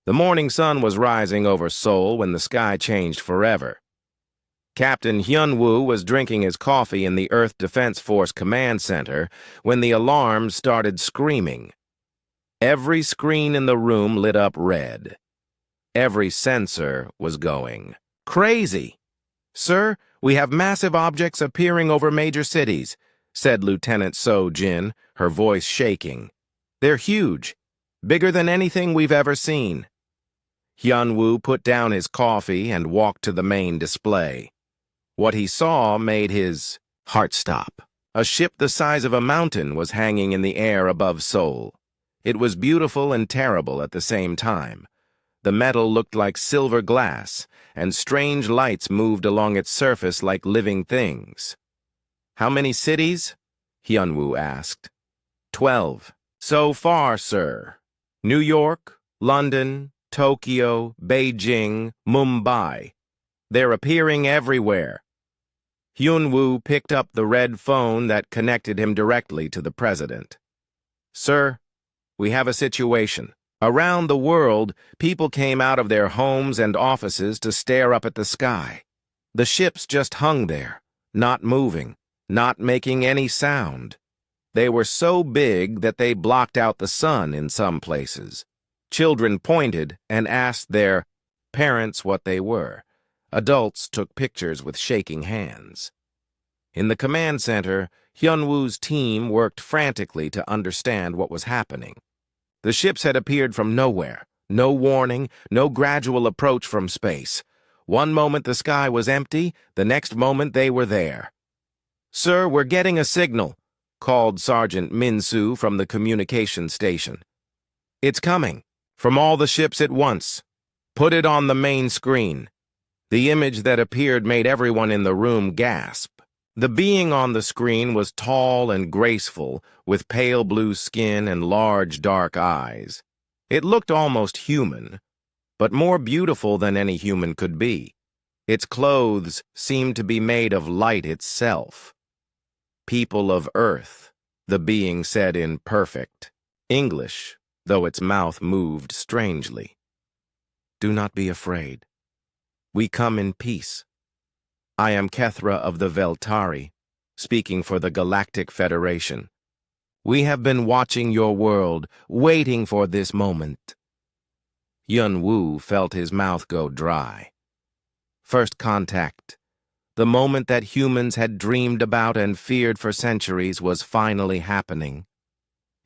The morning sun was rising over Seoul when the sky changed forever. Captain Hyun-woo was drinking his coffee in the Earth Defense Force Command Center when the alarms started screaming. Every screen in the room lit up red. Every sensor was going crazy. "Sir, we have massive objects appearing over major cities," said Lieutenant So-jin, her voice shaking. "They're huge, bigger than anything we've ever seen." Hyun-woo put down his coffee and walked to the main display. What he saw made his heart stop. A ship the size of a mountain was hanging in the air above Seoul. It was beautiful and terrible at the same time. The metal looked like silver glass, and strange lights moved along its surface like living things. "How many cities?" Hyun-woo asked. 12. "So far, sir. New York, London, Tokyo, Beijing, Mumbai. They're appearing everywhere." Hyun-woo picked up the red phone that connected him directly to the president. "Sir, we have a situation. Around the world, people came out of their homes and offices to stare up at the sky. The ships just hung there, not moving, not making any sound. They were so big that they blocked out the sun in some places. Children pointed and asked their parents what they were. Adults took pictures with shaking hands." In the command center, Hyun-woo's team worked frantically to understand what was happening. The ships had appeared from nowhere, no warning, no gradual approach from space. One moment the sky was empty, the next moment they were there. "Sir, we're getting a signal," called Sergeant Min-soo from the communication station. "It's coming, from all the ships at once. Put it on the main screen." The image that appeared made everyone in the room gasp. The being on the screen was tall and graceful, with pale blue skin and large dark eyes. It looked almost human, but more beautiful than any human could be. Its clothes seemed to be made of light itself. "People of Earth," the being said in perfect English, though its mouth moved strangely. "Do not be afraid. We come in peace. I am Kethra of the Veltari, speaking for the Galactic Federation. We have been watching your world, waiting for this moment." Hyun-woo felt his mouth go dry. First contact. The moment that humans had dreamed about and feared for centuries was finally happening.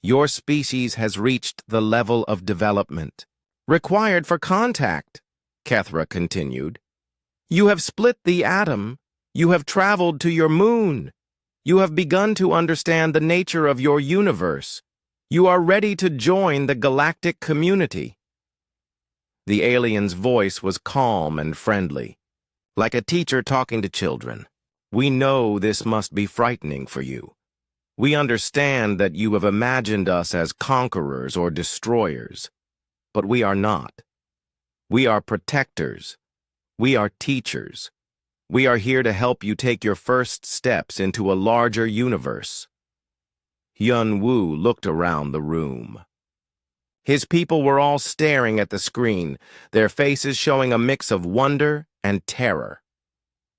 "Your species has reached the level of development required for contact," Kethra continued. "You have split the atom. You have traveled to your moon. You have begun to understand the nature of your universe. You are ready to join the galactic community." The alien's voice was calm and friendly, like a teacher talking to children. "We know this must be frightening for you. We understand that you have imagined us as conquerors or destroyers, but we are not. We are protectors. We are teachers. We are here to help you take your first steps into a larger universe." Hyun-woo looked around the room. His people were all staring at the screen, their faces showing a mix of wonder and terror.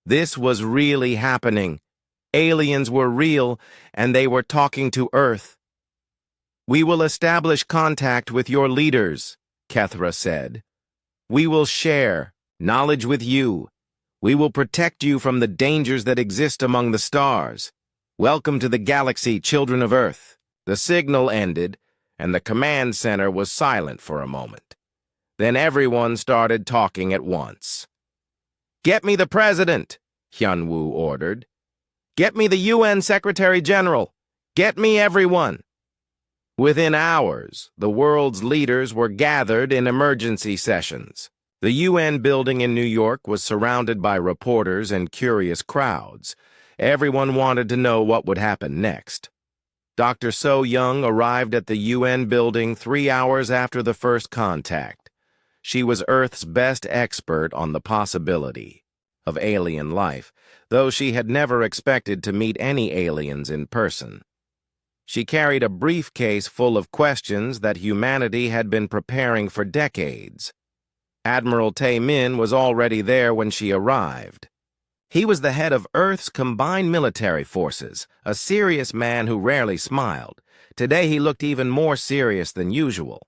This was really happening. Aliens were real, and they were talking to Earth. "We will establish contact with your leaders," Kethra said. "We will share knowledge with you. We will protect you from the dangers that exist among the stars. Welcome to the galaxy, children of Earth." The signal ended, and the command center was silent for a moment. Then everyone started talking at once. "Get me the president," Hyun-woo ordered. "Get me the UN Secretary General. Get me everyone." Within hours, the world's leaders were gathered in emergency sessions. The UN building in New York was surrounded by reporters and curious crowds. Everyone wanted to know what would happen next. Dr. So-young arrived at the UN building 3 hours after the first contact. She was Earth's best expert on the possibility of alien life, though she had never expected to meet any aliens in person. She carried a briefcase full of questions that humanity had been preparing for decades. Admiral Tae-min was already there when she arrived. He was the head of Earth's combined military forces, a serious man who rarely smiled. Today he looked even more serious than usual.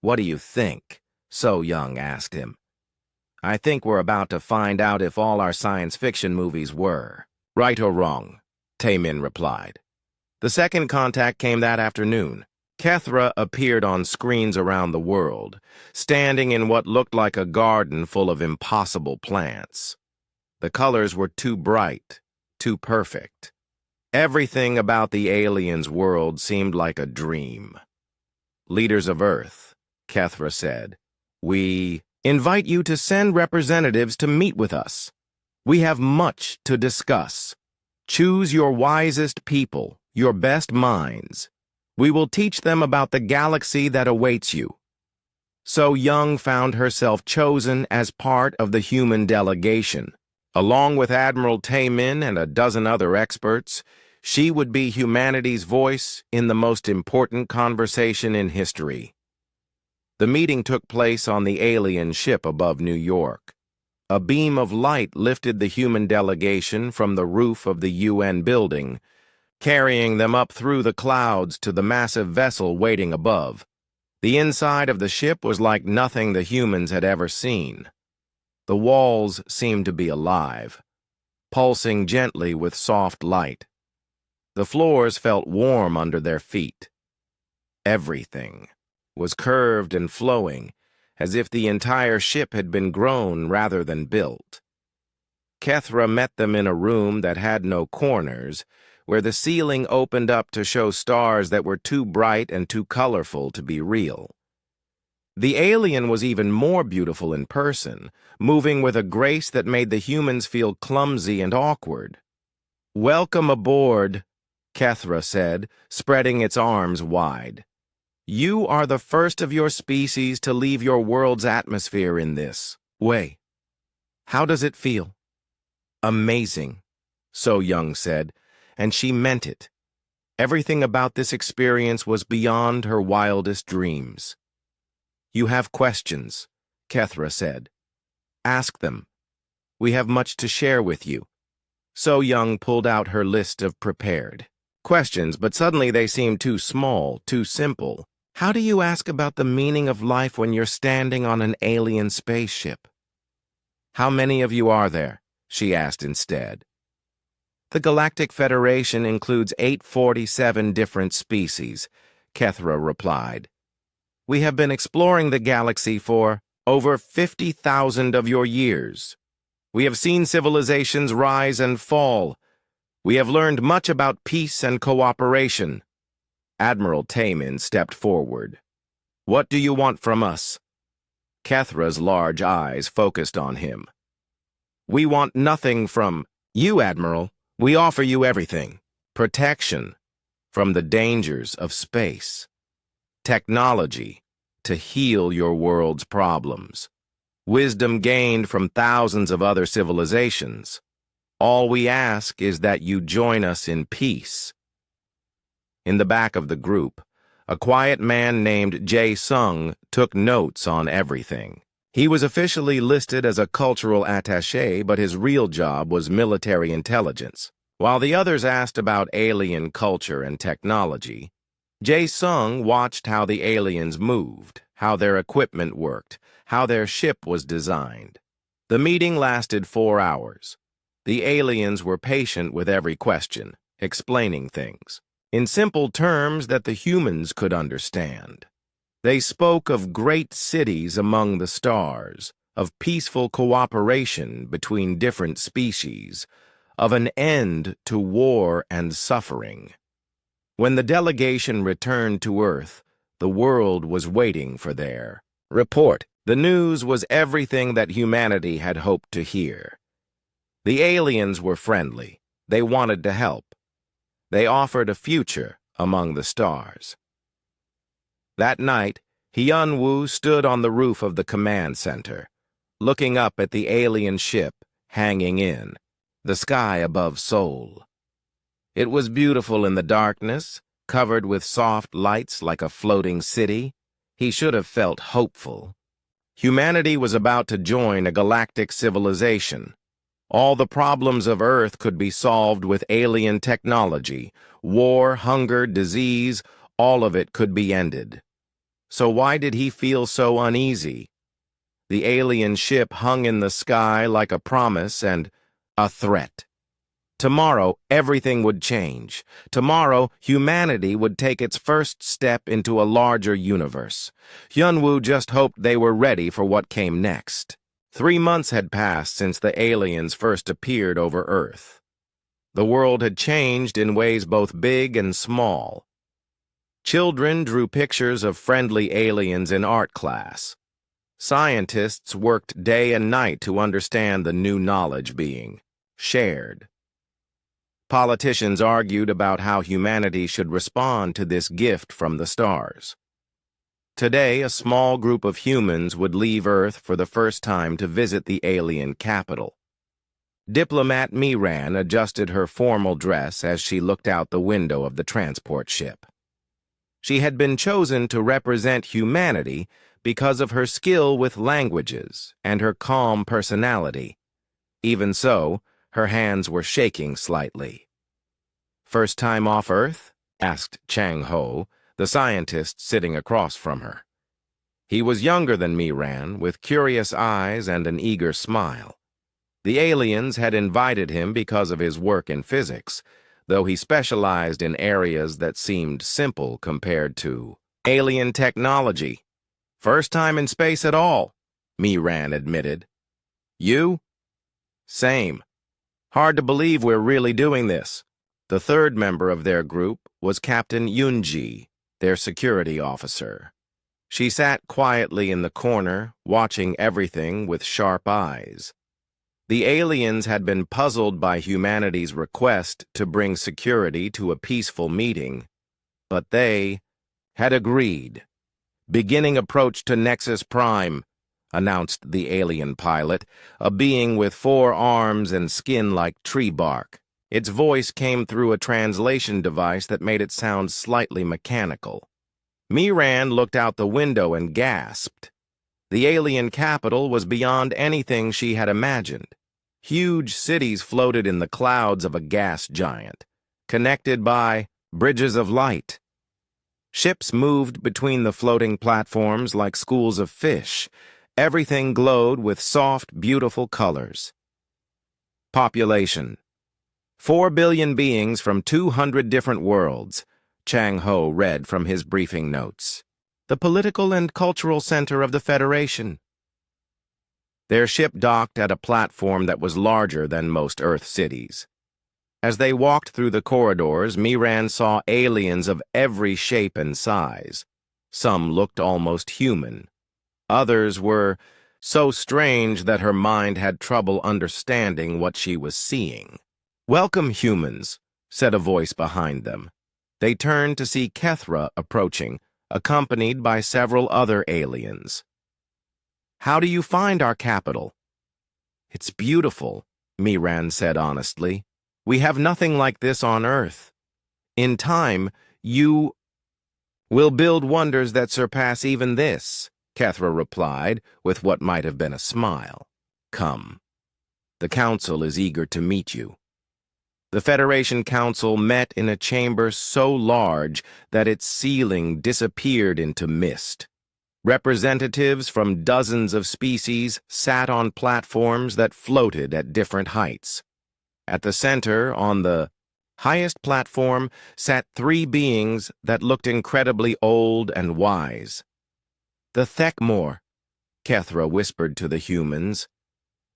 "What do you think?" So Young asked him. "I think we're about to find out if all our science fiction movies were right or wrong," Tae-min replied. The second contact came that afternoon. Kethra appeared on screens around the world, standing in what looked like a garden full of impossible plants. The colors were too bright, too perfect. Everything about the aliens' world seemed like a dream. "Leaders of Earth," Kethra said, "we invite you to send representatives to meet with us. We have much to discuss. Choose your wisest people, your best minds. We will teach them about the galaxy that awaits you." So Young found herself chosen as part of the human delegation. Along with Admiral Tae-min and a dozen other experts, she would be humanity's voice in the most important conversation in history. The meeting took place on the alien ship above New York. A beam of light lifted the human delegation from the roof of the UN building, carrying them up through the clouds to the massive vessel waiting above. The inside of the ship was like nothing the humans had ever seen. The walls seemed to be alive, pulsing gently with soft light. The floors felt warm under their feet. Everything was curved and flowing, as if the entire ship had been grown rather than built. Kethra met them in a room that had no corners, where the ceiling opened up to show stars that were too bright and too colorful to be real. The alien was even more beautiful in person, moving with a grace that made the humans feel clumsy and awkward. "Welcome aboard," Kethra said, spreading its arms wide. "You are the first of your species to leave your world's atmosphere in this way. How does it feel?" "Amazing," So Young said, and she meant it. Everything about this experience was beyond her wildest dreams. "You have questions," Kethra said. "Ask them. We have much to share with you." So Young pulled out her list of prepared questions, but suddenly they seemed too small, too simple. "How do you ask about the meaning of life when you're standing on an alien spaceship?" "How many of you are there?" she asked instead. "The Galactic Federation includes 847 different species," Kethra replied. "We have been exploring the galaxy for over 50,000 of your years. We have seen civilizations rise and fall. We have learned much about peace and cooperation." Admiral Tae-min stepped forward. "What do you want from us?" Kethra's large eyes focused on him. "We want nothing from you, Admiral. We offer you everything. Protection from the dangers of space. Technology to heal your world's problems. Wisdom gained from thousands of other civilizations. All we ask is that you join us in peace." In the back of the group, a quiet man named Jae-sung took notes on everything. He was officially listed as a cultural attaché, but his real job was military intelligence. While the others asked about alien culture and technology, Jae-sung watched how the aliens moved, how their equipment worked, how their ship was designed. The meeting lasted 4 hours. The aliens were patient with every question, explaining things in simple terms that the humans could understand. They spoke of great cities among the stars, of peaceful cooperation between different species, of an end to war and suffering. When the delegation returned to Earth, the world was waiting for their report. The news was everything that humanity had hoped to hear. The aliens were friendly. They wanted to help. They offered a future among the stars. That night, Hyun-woo stood on the roof of the command center, looking up at the alien ship hanging in the sky above Seoul. It was beautiful in the darkness, covered with soft lights like a floating city. He should have felt hopeful. Humanity was about to join a galactic civilization. All the problems of Earth could be solved with alien technology. War, hunger, disease, all of it could be ended. So why did he feel so uneasy? The alien ship hung in the sky like a promise and a threat. Tomorrow, everything would change. Tomorrow, humanity would take its first step into a larger universe. Hyunwoo just hoped they were ready for what came next. 3 months had passed since the aliens first appeared over Earth. The world had changed in ways both big and small. Children drew pictures of friendly aliens in art class. Scientists worked day and night to understand the new knowledge being shared. Politicians argued about how humanity should respond to this gift from the stars. Today, a small group of humans would leave Earth for the first time to visit the alien capital. Diplomat Miran adjusted her formal dress as she looked out the window of the transport ship. She had been chosen to represent humanity because of her skill with languages and her calm personality. Even so, her hands were shaking slightly. "First time off Earth?" asked Chang Ho, the scientist sitting across from her. He was younger than Miran, with curious eyes and an eager smile. The aliens had invited him because of his work in physics, though he specialized in areas that seemed simple compared to alien technology. "First time in space at all," Miran admitted. "You?" "Same. Hard to believe we're really doing this." The third member of their group was Captain Yunji, their security officer. She sat quietly in the corner, watching everything with sharp eyes. The aliens had been puzzled by humanity's request to bring security to a peaceful meeting, but they had agreed. "Beginning approach to Nexus Prime," announced the alien pilot, a being with 4 arms and skin like tree bark. Its voice came through a translation device that made it sound slightly mechanical. Miran looked out the window and gasped. The alien capital was beyond anything she had imagined. Huge cities floated in the clouds of a gas giant, connected by bridges of light. Ships moved between the floating platforms like schools of fish. Everything glowed with soft, beautiful colors. Population: 4 billion beings from 200 different worlds, Chang Ho read from his briefing notes. The political and cultural center of the Federation. Their ship docked at a platform that was larger than most Earth cities. As they walked through the corridors, Miran saw aliens of every shape and size. Some looked almost human. Others were so strange that her mind had trouble understanding what she was seeing. "Welcome, humans," said a voice behind them. They turned to see Kethra approaching, accompanied by several other aliens. "How do you find our capital?" "It's beautiful," Miran said honestly. "We have nothing like this on Earth. In time, you will build wonders that surpass even this," Kethra replied, with what might have been a smile. "Come. The Council is eager to meet you." The Federation Council met in a chamber so large that its ceiling disappeared into mist. Representatives from dozens of species sat on platforms that floated at different heights. At the center, on the highest platform, sat 3 beings that looked incredibly old and wise. "The Thekmor," Kethra whispered to the humans.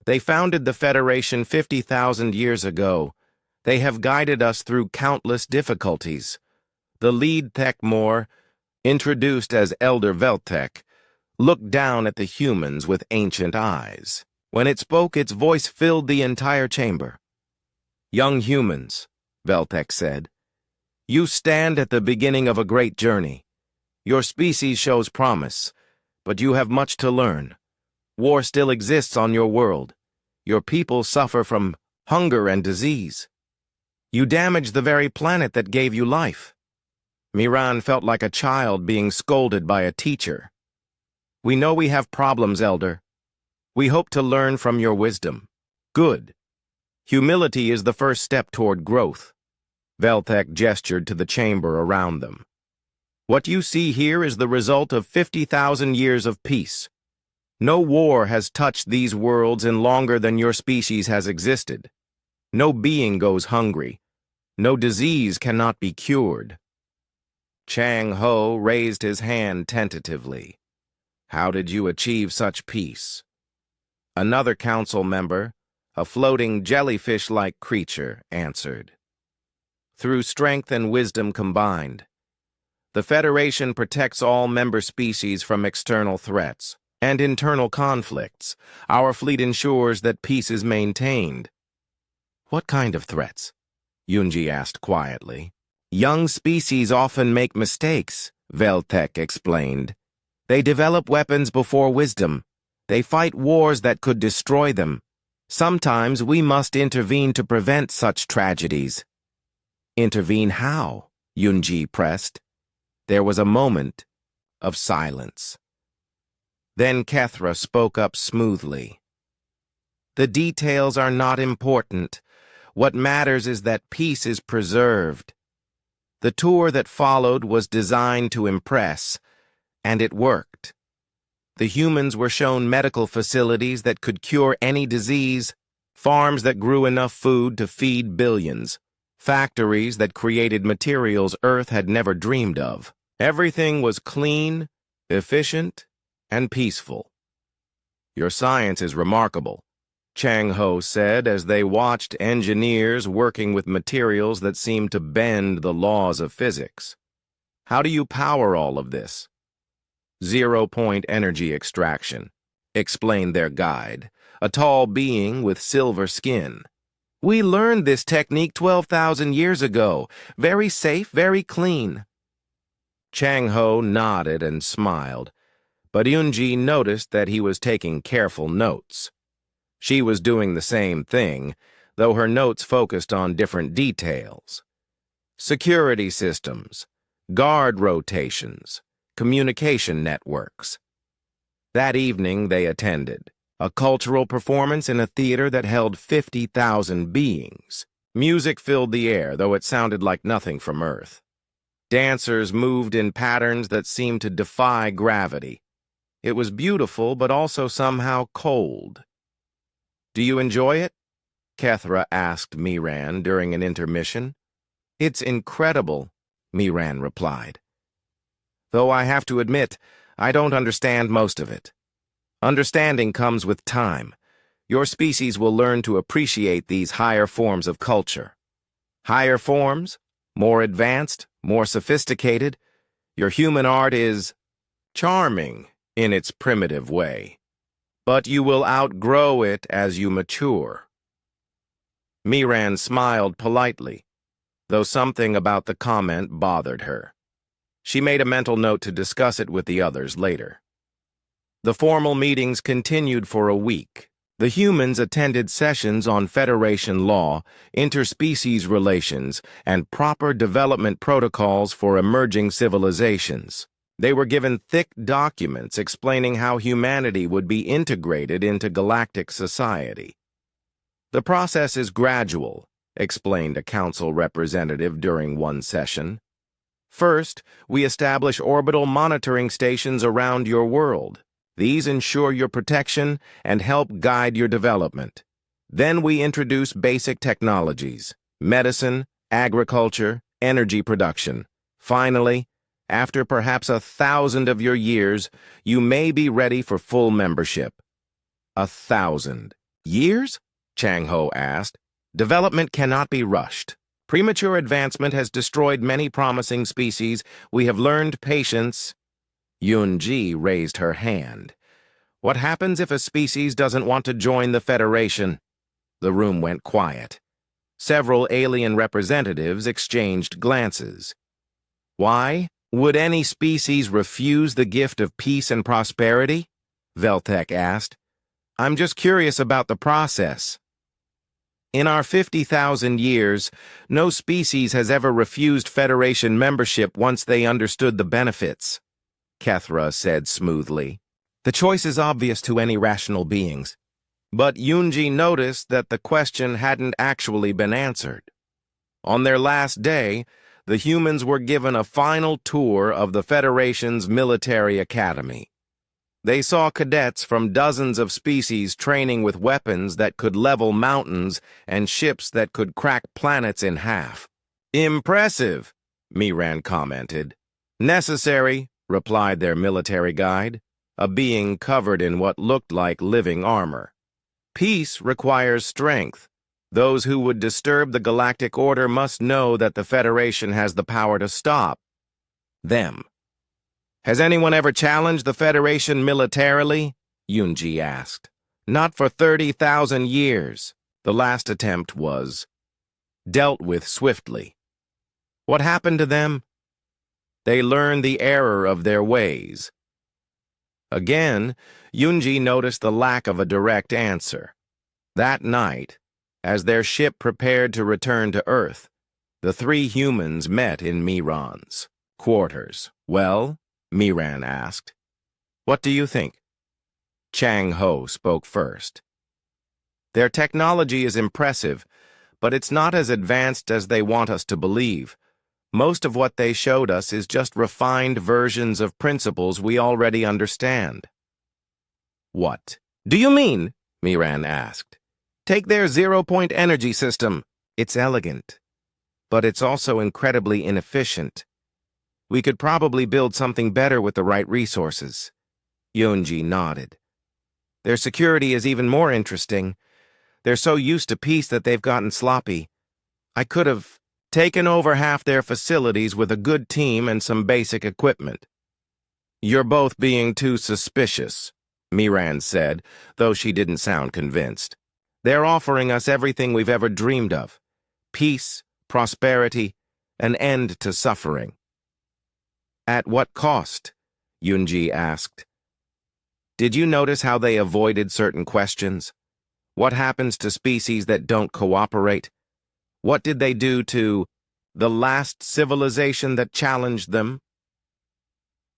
"They founded the Federation 50,000 years ago. They have guided us through countless difficulties." The lead Thekmor, introduced as Elder Veltek, looked down at the humans with ancient eyes. When it spoke, its voice filled the entire chamber. "Young humans," Veltek said, "you stand at the beginning of a great journey. Your species shows promise, but you have much to learn. War still exists on your world. Your people suffer from hunger and disease. You damaged the very planet that gave you life. Miran felt like a child being scolded by a teacher. We know we have problems, Elder. We hope to learn from your wisdom. Good. Humility is the first step toward growth. Velthek gestured to the chamber around them. What you see here is the result of 50,000 years of peace. No war has touched these worlds in longer than your species has existed. No being goes hungry. No disease cannot be cured. Chang Ho raised his hand tentatively. How did you achieve such peace? Another council member, a floating jellyfish-like creature, answered. Through strength and wisdom combined. The Federation protects all member species from external threats and internal conflicts. Our fleet ensures that peace is maintained. What kind of threats? Yunji asked quietly. Young species often make mistakes, Veltek explained. They develop weapons before wisdom. They fight wars that could destroy them. Sometimes we must intervene to prevent such tragedies. Intervene how? Yunji pressed. There was a moment of silence. Then Kethra spoke up smoothly. The details are not important. What matters is that peace is preserved. The tour that followed was designed to impress, and it worked. The humans were shown medical facilities that could cure any disease, farms that grew enough food to feed billions, factories that created materials Earth had never dreamed of. Everything was clean, efficient, and peaceful. Your science is remarkable, Chang Ho said as they watched engineers working with materials that seemed to bend the laws of physics. How do you power all of this? 0-point energy extraction, explained their guide, a tall being with silver skin. We learned this technique 12,000 years ago. Very safe, very clean. Chang Ho nodded and smiled, but Yunji noticed that he was taking careful notes. She was doing the same thing, though her notes focused on different details. Security systems, guard rotations, communication networks. That evening they attended a cultural performance in a theater that held 50,000 beings. Music filled the air, though it sounded like nothing from Earth. Dancers moved in patterns that seemed to defy gravity. It was beautiful, but also somehow cold. Do you enjoy it? Kethra asked Miran during an intermission. It's incredible, Miran replied. Though I have to admit, I don't understand most of it. Understanding comes with time. Your species will learn to appreciate these higher forms of culture. Higher forms? More advanced? More sophisticated? Your human art is charming in its primitive way. But you will outgrow it as you mature. Miran smiled politely, though something about the comment bothered her. She made a mental note to discuss it with the others later. The formal meetings continued for a week. The humans attended sessions on Federation law, interspecies relations, and proper development protocols for emerging civilizations. They were given thick documents explaining how humanity would be integrated into galactic society. The process is gradual, explained a council representative during one session. First, we establish orbital monitoring stations around your world. These ensure your protection and help guide your development. Then we introduce basic technologies, medicine, agriculture, energy production. Finally, after perhaps 1,000 of your years, you may be ready for full membership. 1,000 years? Chang Ho asked. Development cannot be rushed. Premature advancement has destroyed many promising species. We have learned patience. Yunji raised her hand. What happens if a species doesn't want to join the Federation? The room went quiet. Several alien representatives exchanged glances. Why would any species refuse the gift of peace and prosperity? Veltek asked. I'm just curious about the process. In our 50,000 years, no species has ever refused Federation membership once they understood the benefits, Kethra said smoothly. The choice is obvious to any rational beings. But Yunji noticed that the question hadn't actually been answered. On their last day, the humans were given a final tour of the Federation's military academy. They saw cadets from dozens of species training with weapons that could level mountains and ships that could crack planets in half. Impressive, Miran commented. Necessary, replied their military guide, a being covered in what looked like living armor. Peace requires strength. Those who would disturb the galactic order must know that the Federation has the power to stop them. Has anyone ever challenged the Federation militarily? Yunji asked. Not for 30,000 years. The last attempt was dealt with swiftly. What happened to them? They learned the error of their ways. Again, Yunji noticed the lack of a direct answer. That night, as their ship prepared to return to Earth, the three humans met in Miran's quarters. Well? Miran asked. What do you think? Chang Ho spoke first. Their technology is impressive, but it's not as advanced as they want us to believe. Most of what they showed us is just refined versions of principles we already understand. What do you mean? Miran asked. Take their zero-point energy system. It's elegant, but it's also incredibly inefficient. We could probably build something better with the right resources. Yunji nodded. Their security is even more interesting. They're so used to peace that they've gotten sloppy. I could have taken over half their facilities with a good team and some basic equipment. You're both being too suspicious, Miran said, though she didn't sound convinced. They're offering us everything we've ever dreamed of. Peace, prosperity, an end to suffering. At what cost? Yunji asked. Did you notice how they avoided certain questions? What happens to species that don't cooperate? What did they do to the last civilization that challenged them?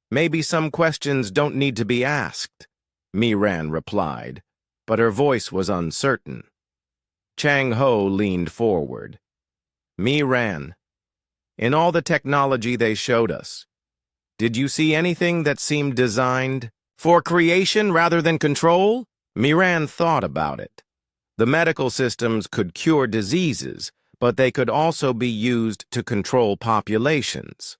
Maybe some questions don't need to be asked, Miran replied, but her voice was uncertain. Chang Ho leaned forward. Miran, in all the technology they showed us, did you see anything that seemed designed for creation rather than control? Miran thought about it. The medical systems could cure diseases, but they could also be used to control populations.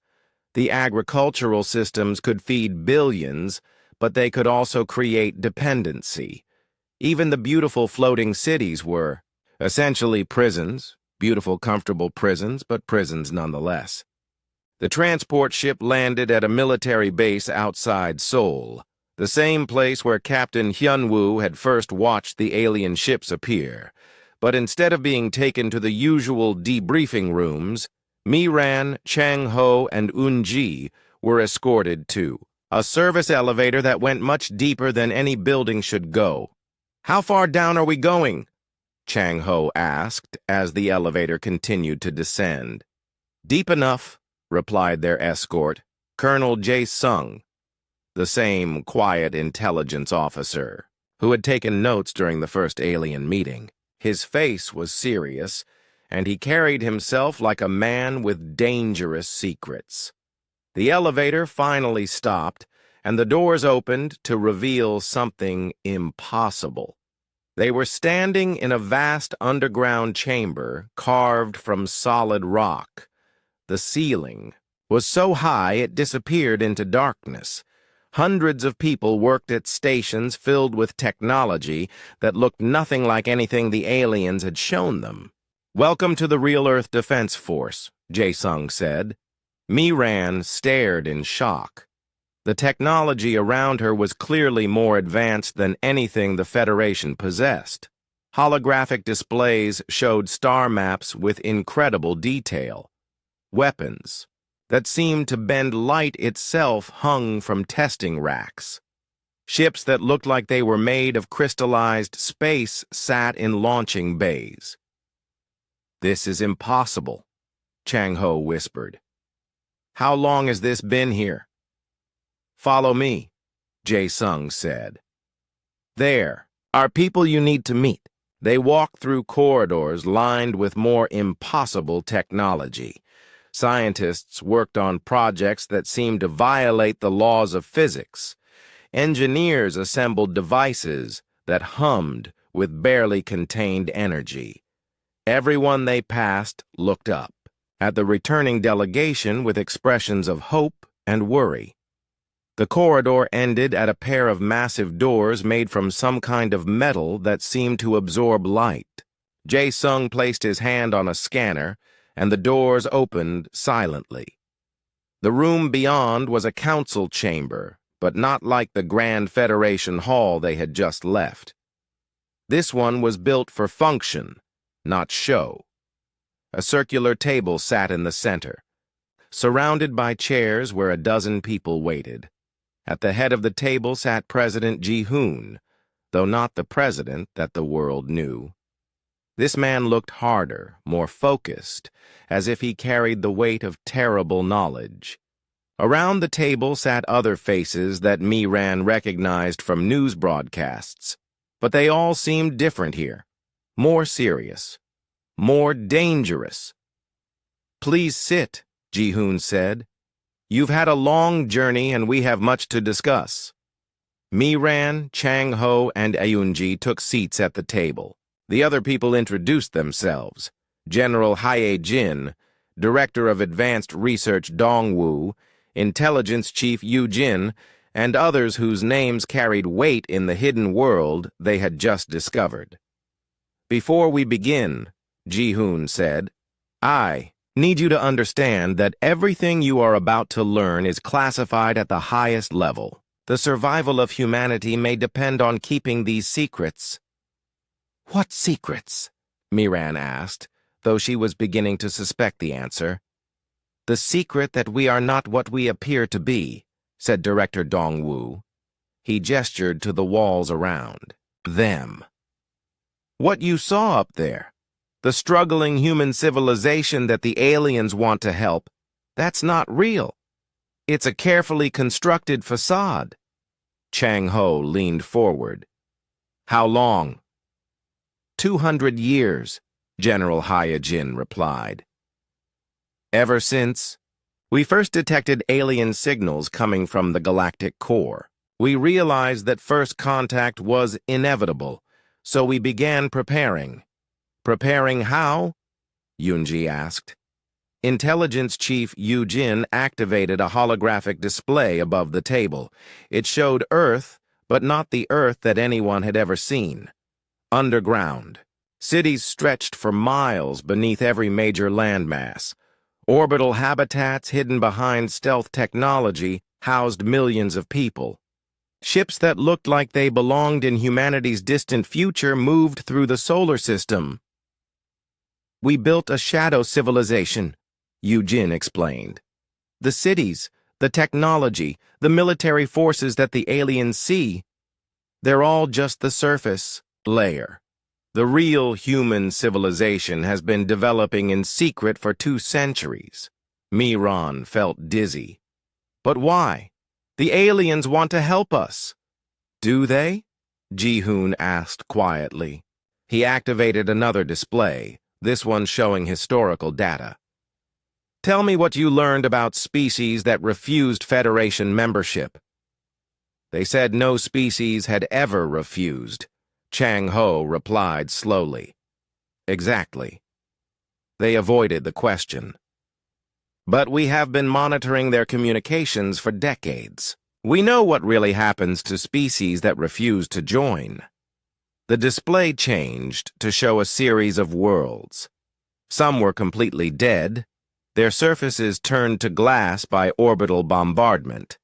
The agricultural systems could feed billions, but they could also create dependency. Even the beautiful floating cities were essentially prisons, beautiful, comfortable prisons, but prisons nonetheless. The transport ship landed at a military base outside Seoul, the same place where Captain Hyunwoo had first watched the alien ships appear. But instead of being taken to the usual debriefing rooms, Miran, Chang Ho, and Eunji were escorted to a service elevator that went much deeper than any building should go. How far down are we going? Chang Ho asked as the elevator continued to descend. Deep enough, replied their escort, Colonel Jae-sung, the same quiet intelligence officer who had taken notes during the first alien meeting. His face was serious, and he carried himself like a man with dangerous secrets. The elevator finally stopped, and the doors opened to reveal something impossible. They were standing in a vast underground chamber carved from solid rock. The ceiling was so high it disappeared into darkness. Hundreds of people worked at stations filled with technology that looked nothing like anything the aliens had shown them. Welcome to the Real Earth Defense Force, Jae-sung said. Miran stared in shock. The technology around her was clearly more advanced than anything the Federation possessed. Holographic displays showed star maps with incredible detail. Weapons that seemed to bend light itself hung from testing racks. Ships that looked like they were made of crystallized space sat in launching bays. "This is impossible," Chang Ho whispered. "How long has this been here?" "Follow me," Jae Sung said. "There are people you need to meet." They walked through corridors lined with more impossible technology. Scientists worked on projects that seemed to violate the laws of physics. Engineers assembled devices that hummed with barely contained energy. Everyone they passed looked up at the returning delegation with expressions of hope and worry. The corridor ended at a pair of massive doors made from some kind of metal that seemed to absorb light. Jae Sung placed his hand on a scanner, and the doors opened silently. The room beyond was a council chamber, but not like the Grand Federation Hall they had just left. This one was built for function, not show. A circular table sat in the center, surrounded by chairs where a dozen people waited. At the head of the table sat President Ji-hoon, though not the president that the world knew. This man looked harder, more focused, as if he carried the weight of terrible knowledge. Around the table sat other faces that Miran recognized from news broadcasts, but they all seemed different here, more serious, more dangerous. "Please sit," Ji-hoon said. "You've had a long journey and we have much to discuss." Miran, Chang Ho, and Ayunji took seats at the table. The other people introduced themselves. General Hae Jin, Director of Advanced Research Dong Woo, Intelligence Chief Yu Jin, and others whose names carried weight in the hidden world they had just discovered. "Before we begin," Ji-hoon said, "I need you to understand that everything you are about to learn is classified at the highest level. The survival of humanity may depend on keeping these secrets." "What secrets?" Miran asked, though she was beginning to suspect the answer. "The secret that we are not what we appear to be," said Director Dong Woo. He gestured to the walls around. "Them. What you saw up there, the struggling human civilization that the aliens want to help, that's not real. It's a carefully constructed facade." Chang Ho leaned forward. "How long?" 200 years, General Hae Jin replied. "Ever since we first detected alien signals coming from the galactic core, we realized that first contact was inevitable, so we began preparing." "Preparing how?" Yunji asked. Intelligence Chief Yu Jin activated a holographic display above the table. It showed Earth, but not the Earth that anyone had ever seen. Underground. Cities stretched for miles beneath every major landmass. Orbital habitats hidden behind stealth technology housed millions of people. Ships that looked like they belonged in humanity's distant future moved through the solar system. "We built a shadow civilization," Yu Jin explained. "The cities, the technology, the military forces that the aliens see, they're all just the surface layer. The real human civilization has been developing in secret for 2 centuries. Miran felt dizzy. "But why? The aliens want to help us." "Do they?" Ji-hoon asked quietly. He activated another display, this one showing historical data. "Tell me what you learned about species that refused Federation membership." "They said no species had ever refused," Chang Ho replied slowly. "Exactly. They avoided the question. But we have been monitoring their communications for decades. We know what really happens to species that refuse to join." The display changed to show a series of worlds. Some were completely dead, their surfaces turned to glass by orbital bombardment.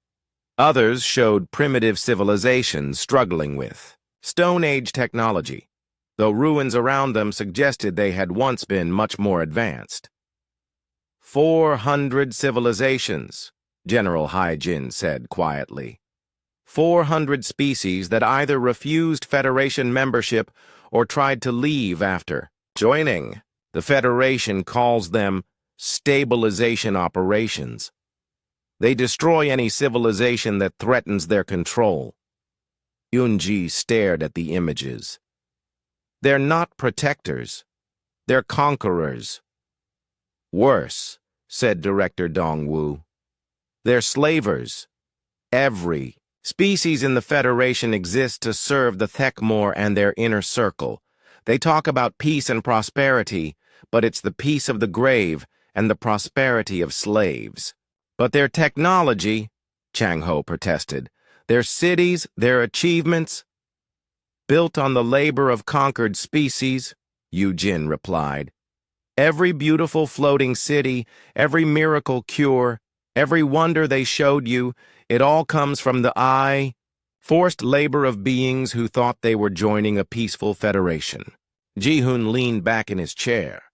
Others showed primitive civilizations struggling with Stone Age technology, though ruins around them suggested they had once been much more advanced. 400 civilizations, General Hae Jin said quietly. 400 species that either refused Federation membership or tried to leave after joining. The Federation calls them stabilization operations. They destroy any civilization that threatens their control. Yunji stared at the images. They're not protectors. They're conquerors. Worse, said Director Dongwu. They're slavers. Every species in the Federation exists to serve the Thekmor and their inner circle. They talk about peace and prosperity, but it's the peace of the grave and the prosperity of slaves. But their technology, Chang Ho protested, their cities, their achievements, built on the labor of conquered species, Yu Jin replied. Every beautiful floating city, every miracle cure, every wonder they showed you, it all comes from the forced labor of beings who thought they were joining a peaceful federation. Ji-hoon leaned back in his chair.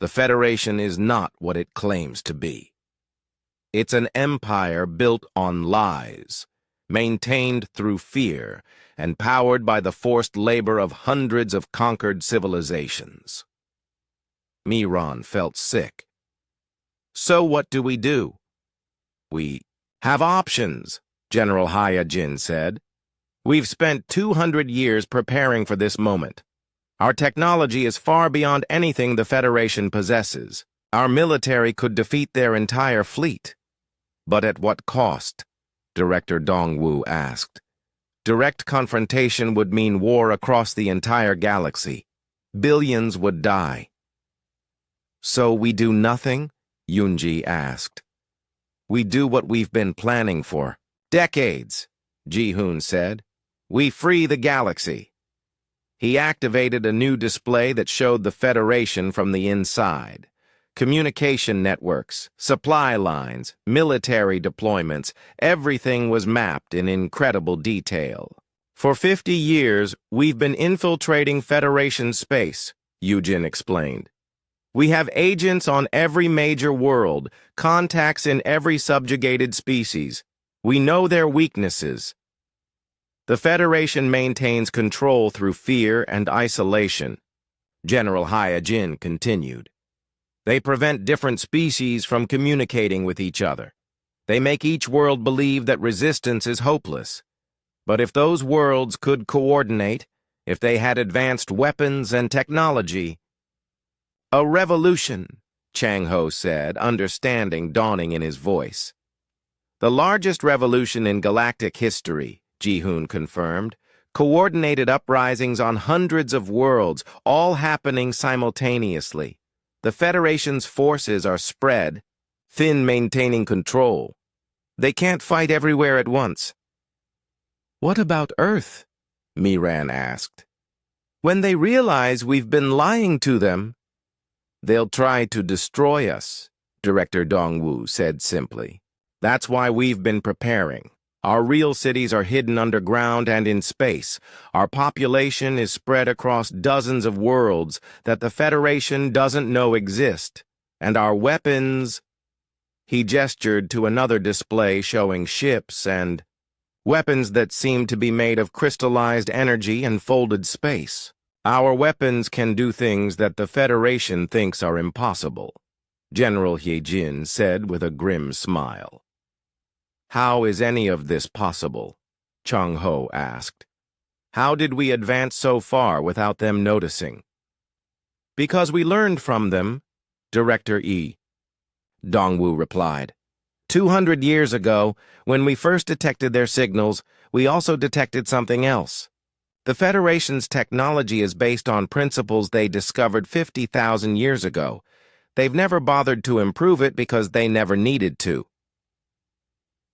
The Federation is not what it claims to be. It's an empire built on lies, maintained through fear, and powered by the forced labor of hundreds of conquered civilizations. Miran felt sick. So what do? We have options, General Hyajin said. We've spent 200 years preparing for this moment. Our technology is far beyond anything the Federation possesses. Our military could defeat their entire fleet. But at what cost? Director Dongwu asked. Direct confrontation would mean war across the entire galaxy. Billions would die. So we do nothing? Yunji asked. We do what we've been planning for decades, Ji-hoon said. We free the galaxy. He activated a new display that showed the Federation from the inside. Communication networks, supply lines, military deployments, everything was mapped in incredible detail. For 50 years, we've been infiltrating Federation space, Yujin explained. We have agents on every major world, contacts in every subjugated species. We know their weaknesses. The Federation maintains control through fear and isolation, General Hyajin continued. They prevent different species from communicating with each other. They make each world believe that resistance is hopeless. But if those worlds could coordinate, if they had advanced weapons and technology... A revolution, Chang Ho said, understanding dawning in his voice. The largest revolution in galactic history, Ji-hoon confirmed. Coordinated uprisings on hundreds of worlds, all happening simultaneously. The Federation's forces are spread, thin maintaining control. They can't fight everywhere at once. What about Earth? Miran asked. When they realize we've been lying to them, they'll try to destroy us, Director Dongwu said simply. That's why we've been preparing. Our real cities are hidden underground and in space. Our population is spread across dozens of worlds that the Federation doesn't know exist. And our weapons... He gestured to another display showing ships and weapons that seemed to be made of crystallized energy and folded space. Our weapons can do things that the Federation thinks are impossible, General Hyejin said with a grim smile. How is any of this possible? Chung Ho asked. How did we advance so far without them noticing? Because we learned from them, Director E. Dongwu replied. 200 years ago, when we first detected their signals, we also detected something else. The Federation's technology is based on principles they discovered 50,000 years ago. They've never bothered to improve it because they never needed to.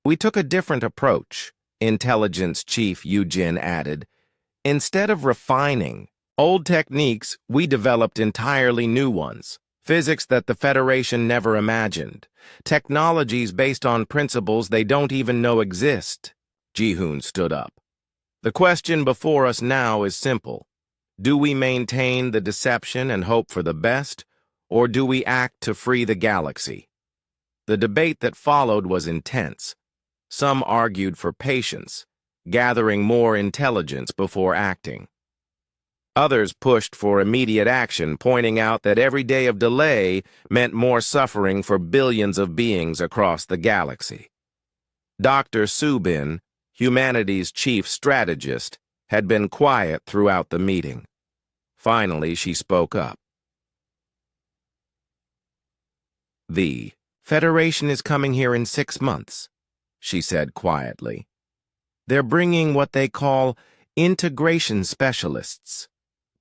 We took a different approach, Intelligence Chief Yujin added. Instead of refining old techniques, we developed entirely new ones. Physics that the Federation never imagined. Technologies based on principles they don't even know exist. Ji-hoon stood up. The question before us now is simple. Do we maintain the deception and hope for the best, or do we act to free the galaxy? The debate that followed was intense. Some argued for patience, gathering more intelligence before acting. Others pushed for immediate action, pointing out that every day of delay meant more suffering for billions of beings across the galaxy. Dr. Subin, humanity's chief strategist, had been quiet throughout the meeting. Finally, she spoke up. "The Federation is coming here in 6 months," she said quietly. "They're bringing what they call integration specialists,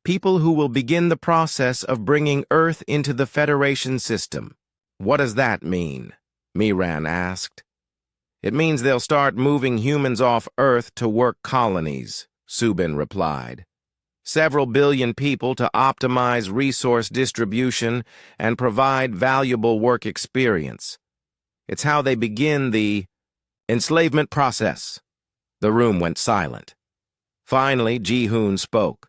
people who will begin the process of bringing Earth into the Federation system." "What does that mean?" Miran asked. "It means they'll start moving humans off Earth to work colonies," Subin replied. "Several billion people to optimize resource distribution and provide valuable work experience. It's how they begin the enslavement process." The room went silent. Finally, Ji-hoon spoke.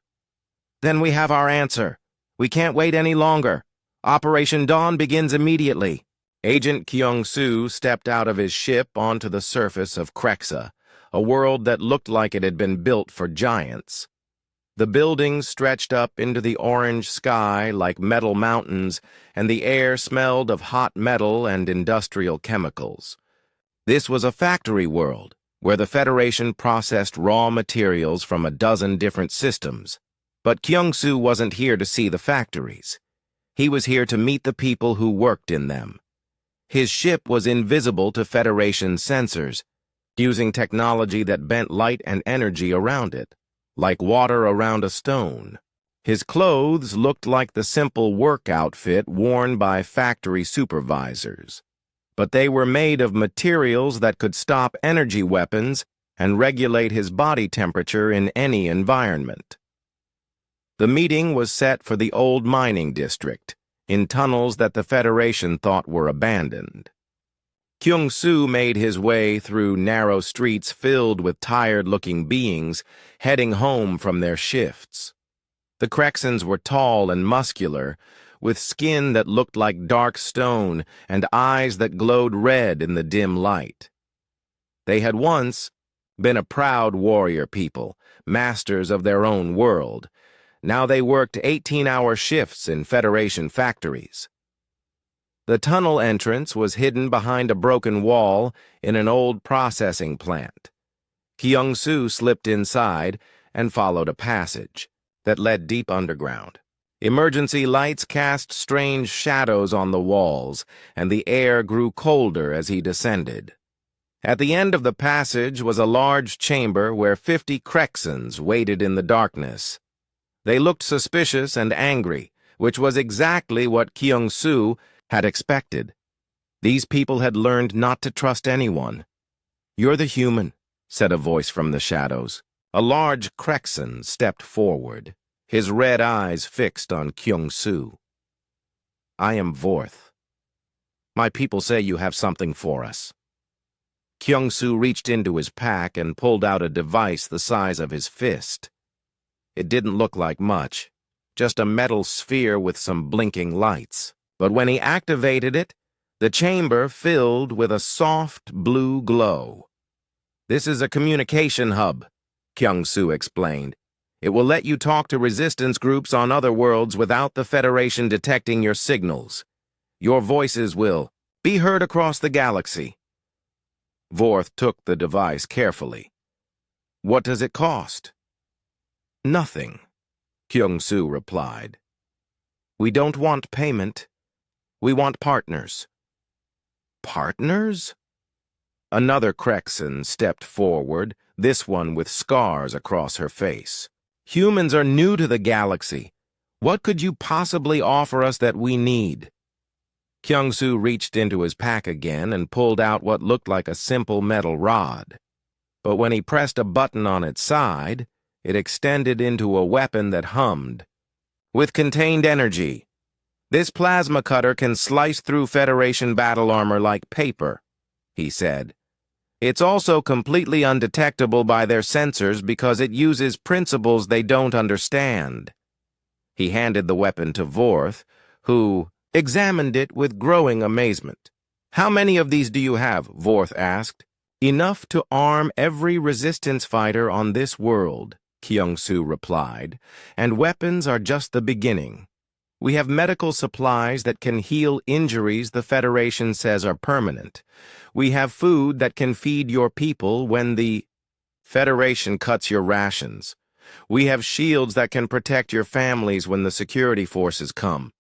"Then we have our answer. We can't wait any longer. Operation Dawn begins immediately." Agent Kyung-soo stepped out of his ship onto the surface of Krexa, a world that looked like it had been built for giants. The buildings stretched up into the orange sky like metal mountains, and the air smelled of hot metal and industrial chemicals. This was a factory world, where the Federation processed raw materials from a dozen different systems. But Kyung-soo wasn't here to see the factories. He was here to meet the people who worked in them. His ship was invisible to Federation sensors, using technology that bent light and energy around it, like water around a stone. His clothes looked like the simple work outfit worn by factory supervisors, but they were made of materials that could stop energy weapons and regulate his body temperature in any environment. The meeting was set for the old mining district, in tunnels that the Federation thought were abandoned. Kyung-soo made his way through narrow streets filled with tired-looking beings heading home from their shifts. The Krexans were tall and muscular, with skin that looked like dark stone and eyes that glowed red in the dim light. They had once been a proud warrior people, masters of their own world. Now they worked 18-hour shifts in Federation factories. The tunnel entrance was hidden behind a broken wall in an old processing plant. Kyung-soo slipped inside and followed a passage that led deep underground. Emergency lights cast strange shadows on the walls, and the air grew colder as he descended. At the end of the passage was a large chamber where 50 Krexans waited in the darkness. They looked suspicious and angry, which was exactly what Kyung-soo had expected. These people had learned not to trust anyone. "You're the human," said a voice from the shadows. A large Krexan stepped forward, his red eyes fixed on Kyung-soo. "I am Vorth. My people say you have something for us." Kyung-soo reached into his pack and pulled out a device the size of his fist. It didn't look like much, just a metal sphere with some blinking lights. But when he activated it, the chamber filled with a soft blue glow. "This is a communication hub," Kyung-soo explained. "It will let you talk to resistance groups on other worlds without the Federation detecting your signals. Your voices will be heard across the galaxy." Vorth took the device carefully. "What does it cost?" "Nothing," Kyung-soo replied. "We don't want payment. We want partners." "Partners?" Another Krexan stepped forward, this one with scars across her face. "Humans are new to the galaxy. What could you possibly offer us that we need?" Kyung-soo reached into his pack again and pulled out what looked like a simple metal rod. But when he pressed a button on its side, it extended into a weapon that hummed. "With contained energy. This plasma cutter can slice through Federation battle armor like paper," he said. "It's also completely undetectable by their sensors because it uses principles they don't understand." He handed the weapon to Vorth, who examined it with growing amazement. "How many of these do you have?" Vorth asked. "Enough to arm every resistance fighter on this world," Kyung-soo replied, "and weapons are just the beginning. We have medical supplies that can heal injuries the Federation says are permanent. We have food that can feed your people when the Federation cuts your rations. We have shields that can protect your families when the security forces come."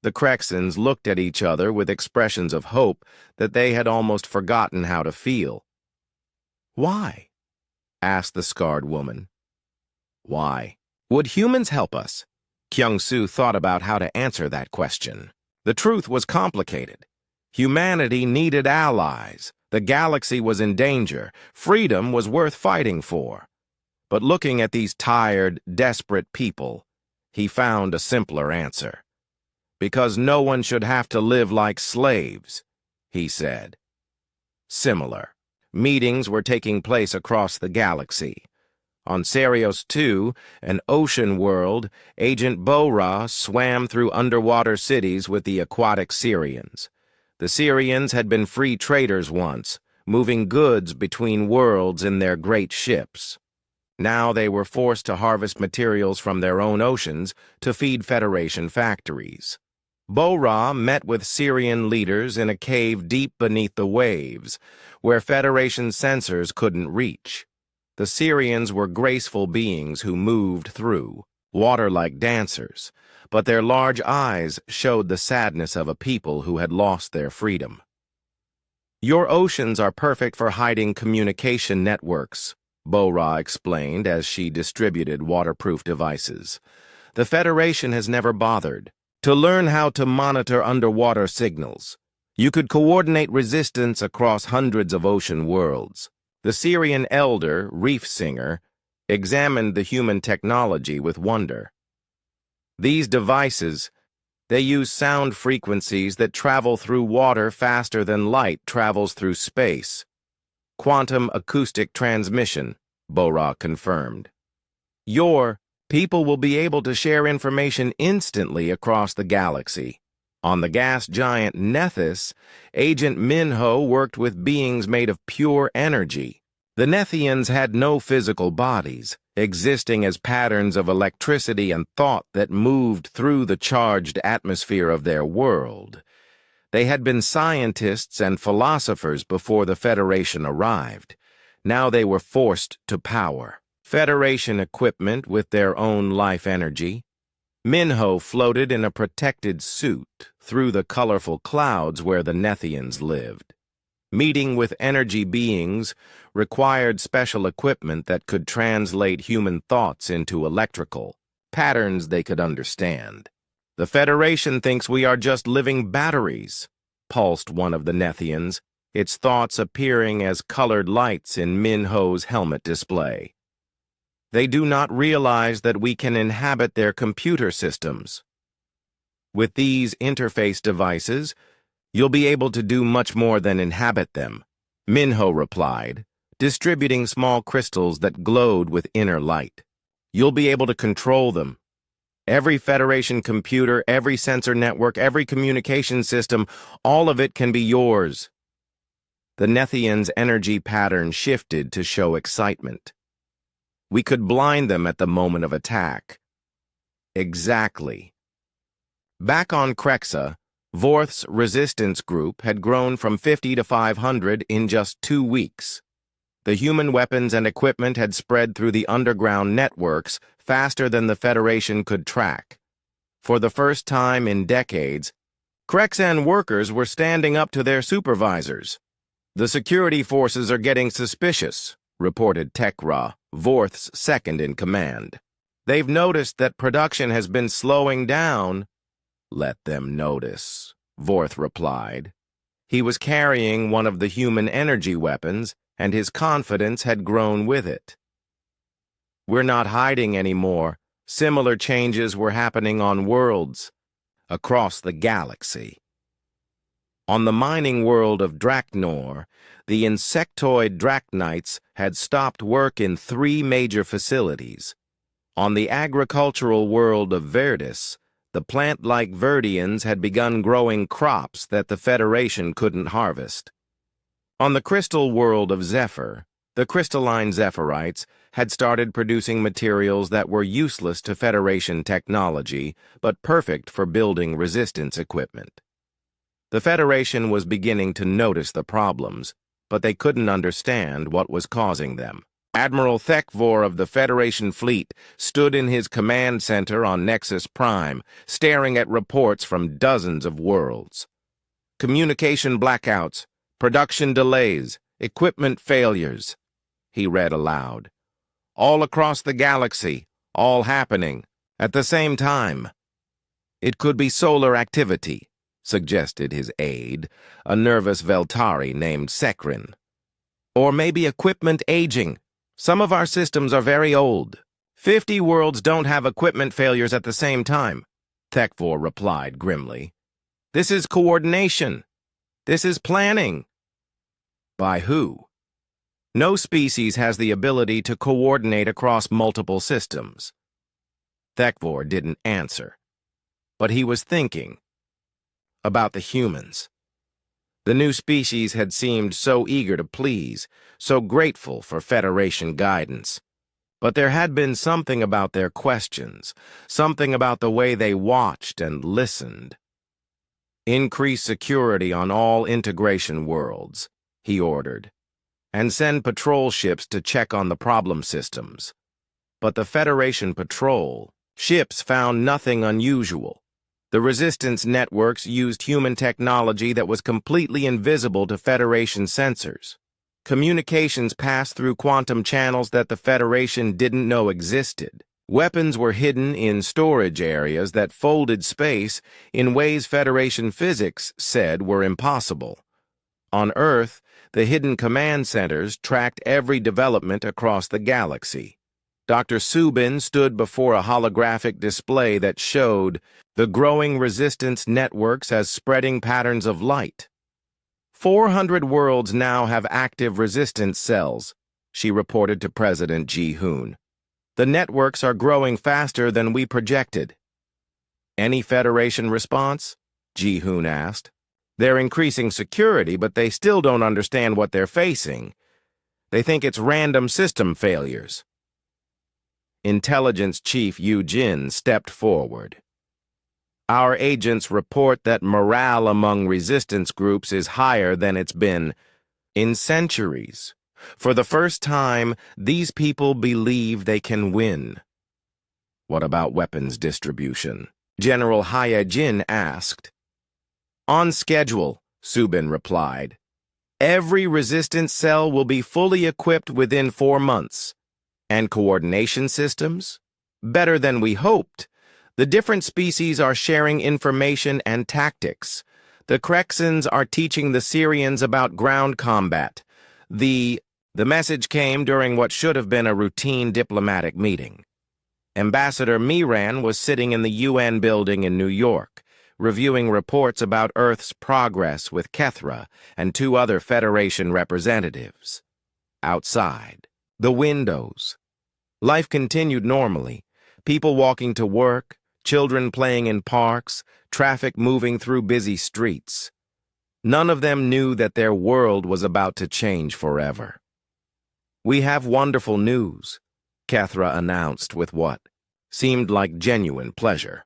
The Krexans looked at each other with expressions of hope that they had almost forgotten how to feel. "Why?" asked the scarred woman. "Why? Would humans help us?" Kyung-soo thought about how to answer that question. The truth was complicated. Humanity needed allies. The galaxy was in danger. Freedom was worth fighting for. But looking at these tired, desperate people, he found a simpler answer. "Because no one should have to live like slaves," he said. Similar. Meetings were taking place across the galaxy. On Serios II, an ocean world, Agent Bo-Ra swam through underwater cities with the aquatic Syrians. The Syrians had been free traders once, moving goods between worlds in their great ships. Now they were forced to harvest materials from their own oceans to feed Federation factories. Bo-Ra met with Syrian leaders in a cave deep beneath the waves, where Federation sensors couldn't reach. The Syrians were graceful beings who moved through, water like dancers, but their large eyes showed the sadness of a people who had lost their freedom. "Your oceans are perfect for hiding communication networks," Bo-Ra explained as she distributed waterproof devices. "The Federation has never bothered to learn how to monitor underwater signals. You could coordinate resistance across hundreds of ocean worlds." The Syrian elder, Reef Singer, examined the human technology with wonder. "These devices, they use sound frequencies that travel through water faster than light travels through space. Quantum acoustic transmission," Bo-Ra confirmed. "Your people will be able to share information instantly across the galaxy." On the gas giant Nethys, Agent Minho worked with beings made of pure energy. The Nethians had no physical bodies, existing as patterns of electricity and thought that moved through the charged atmosphere of their world. They had been scientists and philosophers before the Federation arrived. Now they were forced to power Federation equipment with their own life energy. Minho floated in a protected suit through the colorful clouds where the Nethians lived. Meeting with energy beings required special equipment that could translate human thoughts into electrical patterns they could understand. "The Federation thinks we are just living batteries," pulsed one of the Nethians, its thoughts appearing as colored lights in Minho's helmet display. "They do not realize that we can inhabit their computer systems. With these interface devices, you'll be able to do much more than inhabit them," Minho replied, distributing small crystals that glowed with inner light. "You'll be able to control them. Every Federation computer, every sensor network, every communication system, all of it can be yours." The Nethians' energy pattern shifted to show excitement. "We could blind them at the moment of attack." Exactly. Back on Krexa, Vorth's resistance group had grown from 50 to 500 in just 2 weeks. The human weapons and equipment had spread through the underground networks faster than the Federation could track. For the first time in decades, Krexan workers were standing up to their supervisors. "The security forces are getting suspicious," reported Tekra, Vorth's second-in-command. "They've noticed that production has been slowing down." "Let them notice," Vorth replied. He was carrying one of the human energy weapons, and his confidence had grown with it. "We're not hiding anymore. Similar changes were happening on worlds across the galaxy." On the mining world of Draknor, the insectoid Draknites had stopped work in 3 major facilities. On the agricultural world of Verdis, the plant-like Verdians had begun growing crops that the Federation couldn't harvest. On the crystal world of Zephyr, the crystalline Zephyrites had started producing materials that were useless to Federation technology, but perfect for building resistance equipment. The Federation was beginning to notice the problems, but they couldn't understand what was causing them. Admiral Thekvor of the Federation fleet stood in his command center on Nexus Prime, staring at reports from dozens of worlds. Communication blackouts, production delays, equipment failures, he read aloud. All across the galaxy, all happening at the same time. It could be solar activity, suggested his aide, a nervous Veltari named Sekrin. Or maybe equipment aging. Some of our systems are very old. 50 worlds don't have equipment failures at the same time, Thekvor replied grimly. This is coordination. This is planning. By who? No species has the ability to coordinate across multiple systems. Thekvor didn't answer, but he was thinking about the humans. The new species had seemed so eager to please, so grateful for Federation guidance. But there had been something about their questions, something about the way they watched and listened. Increase security on all integration worlds, he ordered, and send patrol ships to check on the problem systems. But the Federation patrol ships found nothing unusual. The resistance networks used human technology that was completely invisible to Federation sensors. Communications passed through quantum channels that the Federation didn't know existed. Weapons were hidden in storage areas that folded space in ways Federation physics said were impossible. On Earth, the hidden command centers tracked every development across the galaxy. Dr. Subin stood before a holographic display that showed the growing resistance networks as spreading patterns of light. 400 worlds now have active resistance cells, she reported to President Ji-hoon. The networks are growing faster than we projected. Any Federation response? Ji-hoon asked. They're increasing security, but they still don't understand what they're facing. They think it's random system failures. Intelligence Chief Yu Jin stepped forward. Our agents report that morale among resistance groups is higher than it's been in centuries. For the first time, these people believe they can win. What about weapons distribution? General Hyejin asked. On schedule, Subin replied. Every resistance cell will be fully equipped within 4 months. And coordination systems? Better than we hoped. The different species are sharing information and tactics. The Krexans are teaching the Syrians about ground combat. The message came during what should have been a routine diplomatic meeting. Ambassador Miran was sitting in the UN building in New York, reviewing reports about Earth's progress with Kethra and 2 other Federation representatives. Outside, the windows. Life continued normally, people walking to work, children playing in parks, traffic moving through busy streets. None of them knew that their world was about to change forever. We have wonderful news, Kethra announced with what seemed like genuine pleasure.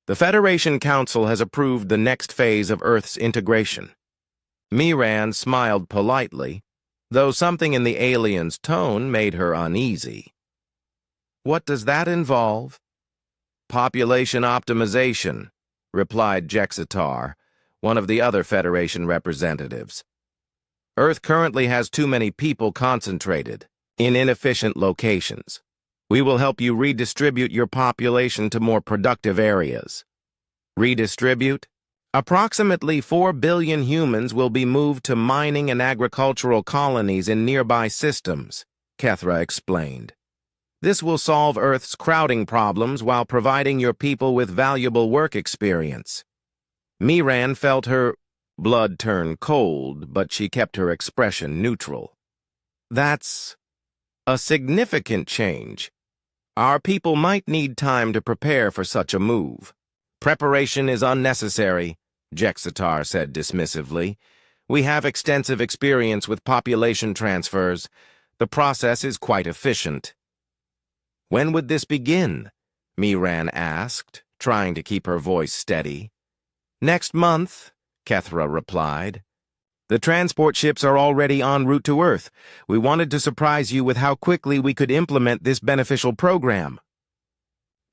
The Federation Council has approved the next phase of Earth's integration. Miran smiled politely, though something in the alien's tone made her uneasy. What does that involve? Population optimization, replied Jexitar, one of the other Federation representatives. Earth currently has too many people concentrated in inefficient locations. We will help you redistribute your population to more productive areas. Redistribute? Approximately 4 billion humans will be moved to mining and agricultural colonies in nearby systems, Kethra explained. This will solve Earth's crowding problems while providing your people with valuable work experience. Miran felt her blood turn cold, but she kept her expression neutral. That's a significant change. Our people might need time to prepare for such a move. Preparation is unnecessary, Jexitar said dismissively. We have extensive experience with population transfers. The process is quite efficient. When would this begin? Miran asked, trying to keep her voice steady. Next month, Kethra replied. The transport ships are already en route to Earth. We wanted to surprise you with how quickly we could implement this beneficial program.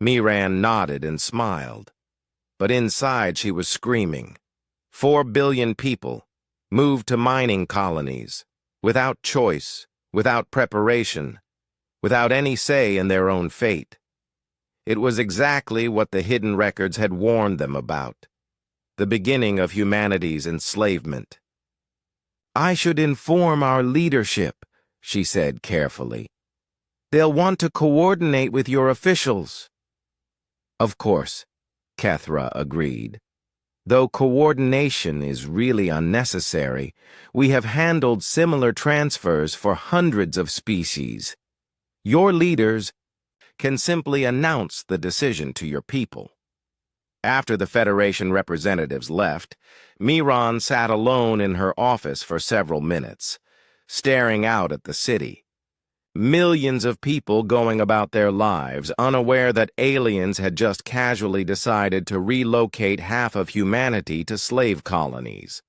Miran nodded and smiled, but inside she was screaming. 4 billion people, moved to mining colonies, without choice, without preparation, without any say in their own fate. It was exactly what the hidden records had warned them about, the beginning of humanity's enslavement. I should inform our leadership, she said carefully. They'll want to coordinate with your officials. Of course, Kethra agreed. Though coordination is really unnecessary, we have handled similar transfers for hundreds of species. Your leaders can simply announce the decision to your people. After the Federation representatives left, Miran sat alone in her office for several minutes, staring out at the city. Millions of people going about their lives, unaware that aliens had just casually decided to relocate half of humanity to slave colonies.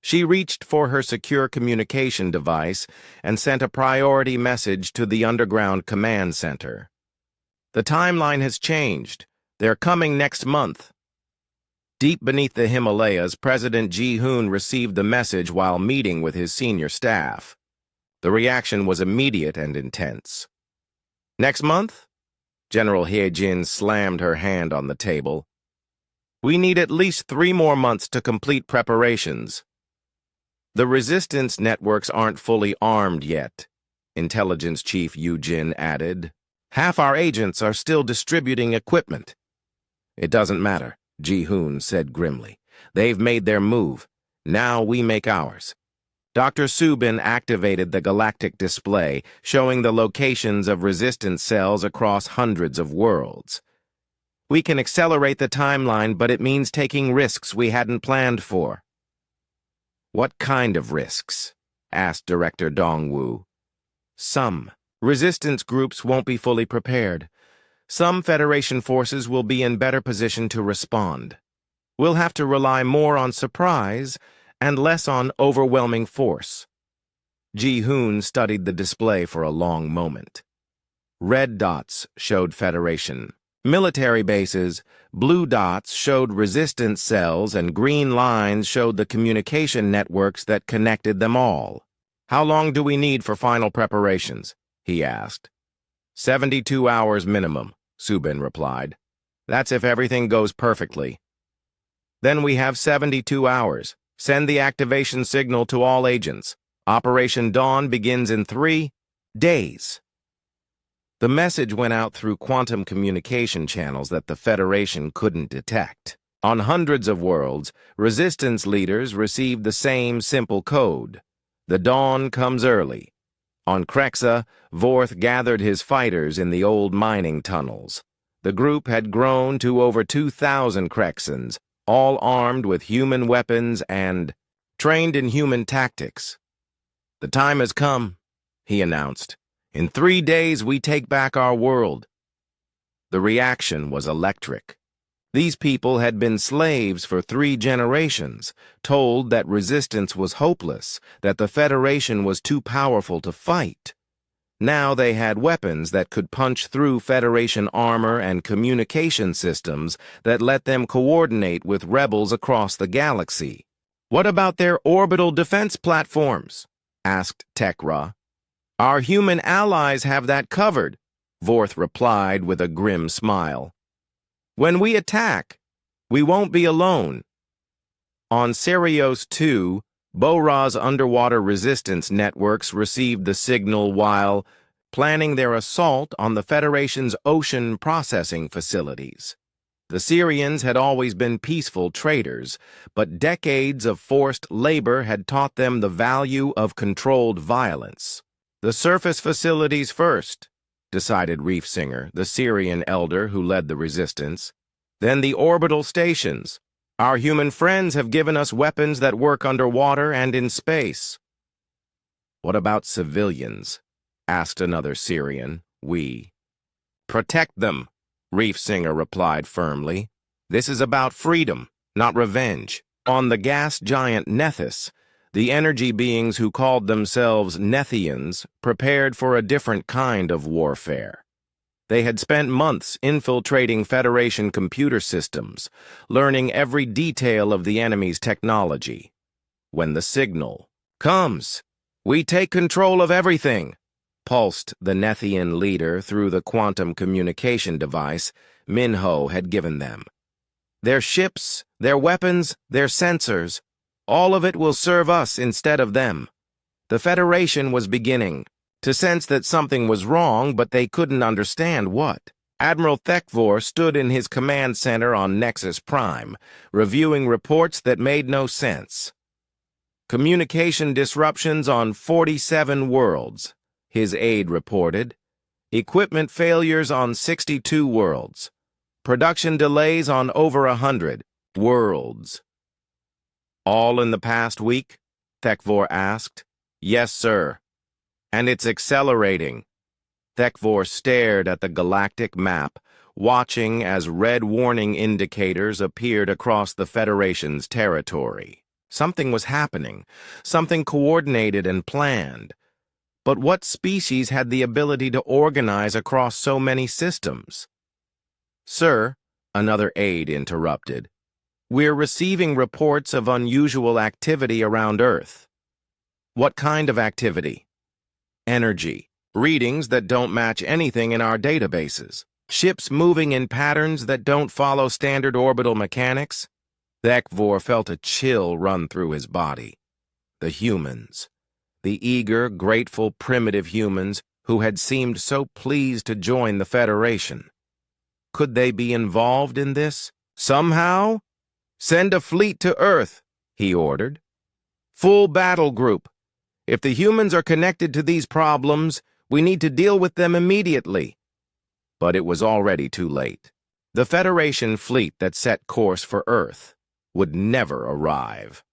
She reached for her secure communication device and sent a priority message to the underground command center. The timeline has changed. They're coming next month. Deep beneath the Himalayas, President Ji-hoon received the message while meeting with his senior staff. The reaction was immediate and intense. Next month? General Hye-jin slammed her hand on the table. We need at least 3 more months to complete preparations. The resistance networks aren't fully armed yet, Intelligence Chief Yoo-jin added. Half our agents are still distributing equipment. It doesn't matter, Ji-hoon said grimly. They've made their move. Now we make ours. Dr. Subin activated the galactic display, showing the locations of resistance cells across hundreds of worlds. We can accelerate the timeline, but it means taking risks we hadn't planned for. What kind of risks? Asked Director Dongwoo. Some. Resistance groups won't be fully prepared. Some Federation forces will be in better position to respond. We'll have to rely more on surprise and less on overwhelming force. Ji-hoon studied the display for a long moment. Red dots showed Federation military bases, blue dots showed resistance cells, and green lines showed the communication networks that connected them all. How long do we need for final preparations? He asked. 72 hours minimum, Subin replied. That's if everything goes perfectly. Then we have 72 hours. Send the activation signal to all agents. Operation Dawn begins in 3 days. The message went out through quantum communication channels that the Federation couldn't detect. On hundreds of worlds, resistance leaders received the same simple code. The dawn comes early. On Krexa, Vorth gathered his fighters in the old mining tunnels. The group had grown to over 2,000 Krexans, all armed with human weapons and trained in human tactics. The time has come, he announced. In 3 days, we take back our world. The reaction was electric. These people had been slaves for 3 generations, told that resistance was hopeless, that the Federation was too powerful to fight. Now they had weapons that could punch through Federation armor and communication systems that let them coordinate with rebels across the galaxy. What about their orbital defense platforms? Asked Tekra. Our human allies have that covered, Vorth replied with a grim smile. When we attack, we won't be alone. On Sirios 2, Bora's underwater resistance networks received the signal while planning their assault on the Federation's ocean processing facilities. The Syrians had always been peaceful traders, but decades of forced labor had taught them the value of controlled violence. The surface facilities first, decided Reefsinger, the Syrian elder who led the resistance. Then the orbital stations. Our human friends have given us weapons that work underwater and in space. What about civilians? asked another Syrian. We. Protect them, Reef Singer replied firmly. This is about freedom, not revenge. On the gas giant Nethys, the energy beings who called themselves Nethians prepared for a different kind of warfare. They had spent months infiltrating Federation computer systems, learning every detail of the enemy's technology. When the signal comes, we take control of everything, pulsed the Nethian leader through the quantum communication device Minho had given them. Their ships, their weapons, their sensors, all of it will serve us instead of them. The Federation was beginning to sense that something was wrong, but they couldn't understand what. Admiral Thekvor stood in his command center on Nexus Prime, reviewing reports that made no sense. Communication disruptions on 47 worlds, his aide reported. Equipment failures on 62 worlds. Production delays on over 100 worlds. All in the past week? Thekvor asked. Yes, sir. And it's accelerating. Thekvor stared at the galactic map, watching as red warning indicators appeared across the Federation's territory. Something was happening, something coordinated and planned. But what species had the ability to organize across so many systems? Sir, another aide interrupted, we're receiving reports of unusual activity around Earth. What kind of activity? Energy. Readings that don't match anything in our databases. Ships moving in patterns that don't follow standard orbital mechanics. Thekvor felt a chill run through his body. The humans. The eager, grateful, primitive humans who had seemed so pleased to join the Federation. Could they be involved in this? Somehow? Send a fleet to Earth, he ordered. Full battle group. If the humans are connected to these problems, we need to deal with them immediately. But it was already too late. The Federation fleet that set course for Earth would never arrive.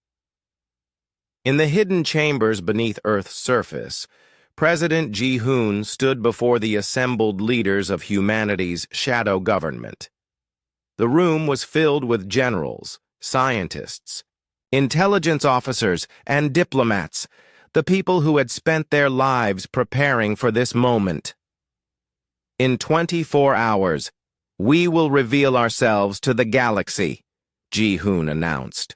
In the hidden chambers beneath Earth's surface, President Ji-hoon stood before the assembled leaders of humanity's shadow government. The room was filled with generals, scientists, intelligence officers, and diplomats, the people who had spent their lives preparing for this moment. In 24 hours, we will reveal ourselves to the galaxy, Ji-hoon announced.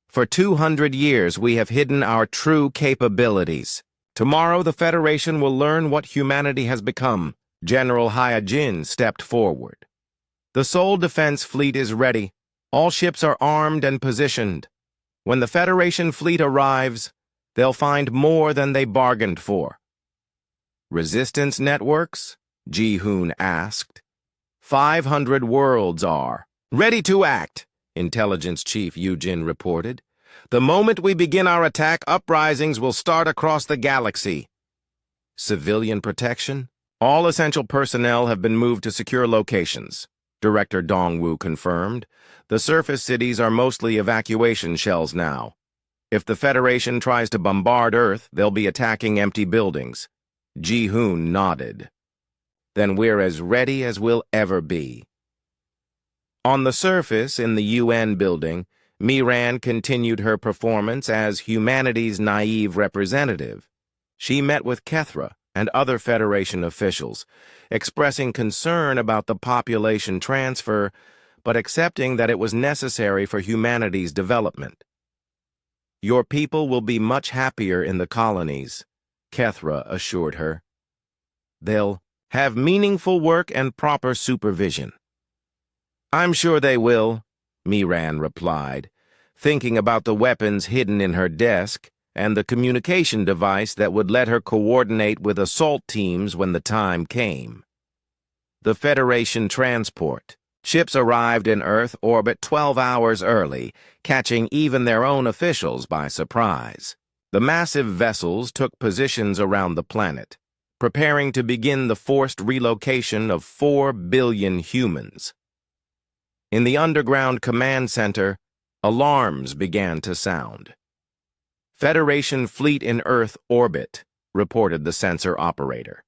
For 200 years, we have hidden our true capabilities. Tomorrow, the Federation will learn what humanity has become. General Hyojin stepped forward. The Seoul Defense Fleet is ready. All ships are armed and positioned. When the Federation fleet arrives, they'll find more than they bargained for. Resistance networks? Ji-hoon asked. 500 worlds are. Ready to act, Intelligence Chief Yujin reported. The moment we begin our attack, uprisings will start across the galaxy. Civilian protection? All essential personnel have been moved to secure locations, Director Dongwoo confirmed. The surface cities are mostly evacuation shells now. If the Federation tries to bombard Earth, they'll be attacking empty buildings. Ji-hoon nodded. Then we're as ready as we'll ever be. On the surface, in the UN building, Miran continued her performance as humanity's naive representative. She met with Kethra and other Federation officials, expressing concern about the population transfer, but accepting that it was necessary for humanity's development. Your people will be much happier in the colonies, Kethra assured her. They'll have meaningful work and proper supervision. I'm sure they will, Miran replied, thinking about the weapons hidden in her desk and the communication device that would let her coordinate with assault teams when the time came. The Federation transport. Ships arrived in Earth orbit 12 hours early, catching even their own officials by surprise. The massive vessels took positions around the planet, preparing to begin the forced relocation of 4 billion humans. In the underground command center, alarms began to sound. Federation fleet in Earth orbit. reported the sensor operator.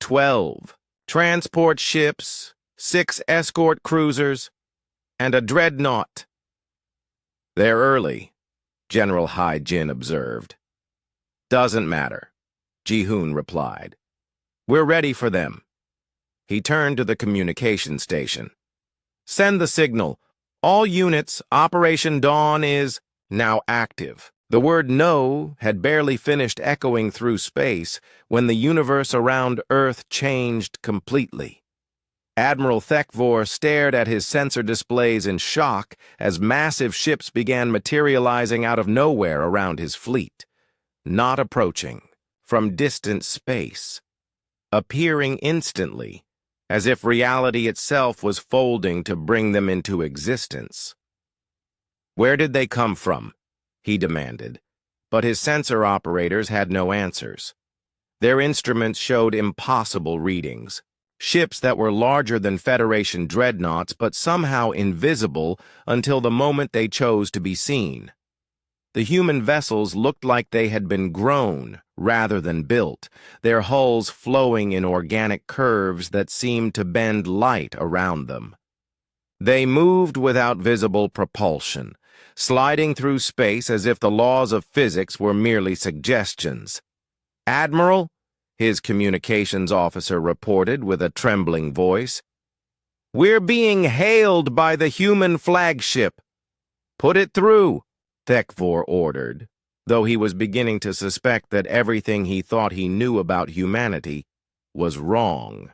12 transport ships, 6 escort cruisers, and a dreadnought. They're early, General Hai Jin observed. Doesn't matter, Ji-hoon replied. We're ready for them. He turned to the communication station. Send the signal. All units, Operation Dawn is now active. The word no had barely finished echoing through space when the universe around Earth changed completely. Admiral Thekvor stared at his sensor displays in shock as massive ships began materializing out of nowhere around his fleet, not approaching, from distant space, appearing instantly, as if reality itself was folding to bring them into existence. Where did they come from? He demanded, but his sensor operators had no answers. Their instruments showed impossible readings. Ships that were larger than Federation dreadnoughts but somehow invisible until the moment they chose to be seen. The human vessels looked like they had been grown rather than built, their hulls flowing in organic curves that seemed to bend light around them. They moved without visible propulsion, sliding through space as if the laws of physics were merely suggestions. Admiral, his communications officer reported with a trembling voice, we're being hailed by the human flagship. Put it through, Thekvor ordered, though he was beginning to suspect that everything he thought he knew about humanity was wrong.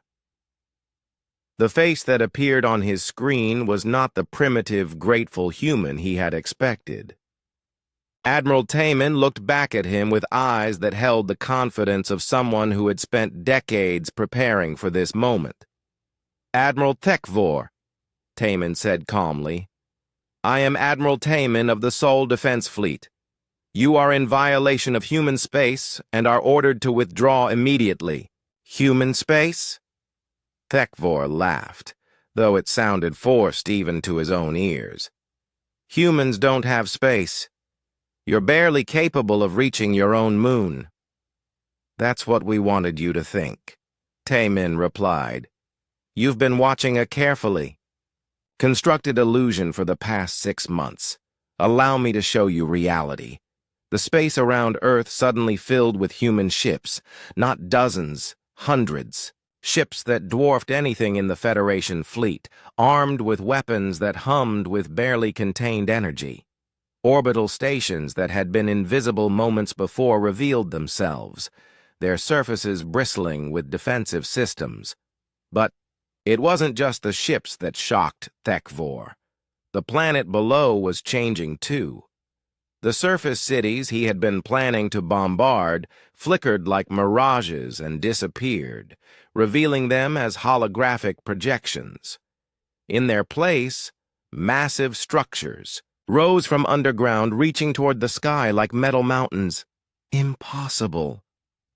The face that appeared on his screen was not the primitive, grateful human he had expected. Admiral Taman looked back at him with eyes that held the confidence of someone who had spent decades preparing for this moment. Admiral Thekvor, Taman said calmly, I am Admiral Taman of the Seoul Defense Fleet. You are in violation of human space and are ordered to withdraw immediately. Human space? Thekvor laughed, though it sounded forced even to his own ears. Humans don't have space. You're barely capable of reaching your own moon. That's what we wanted you to think, Taman replied. You've been watching a carefully constructed illusion for the past 6 months. Allow me to show you reality. The space around Earth suddenly filled with human ships, not dozens, hundreds. Ships that dwarfed anything in the Federation fleet, armed with weapons that hummed with barely contained energy. Orbital stations that had been invisible moments before revealed themselves, their surfaces bristling with defensive systems. But it wasn't just the ships that shocked Thekvor. The planet below was changing too. The surface cities he had been planning to bombard flickered like mirages and disappeared, revealing them as holographic projections. In their place, massive structures rose from underground, reaching toward the sky like metal mountains. Impossible,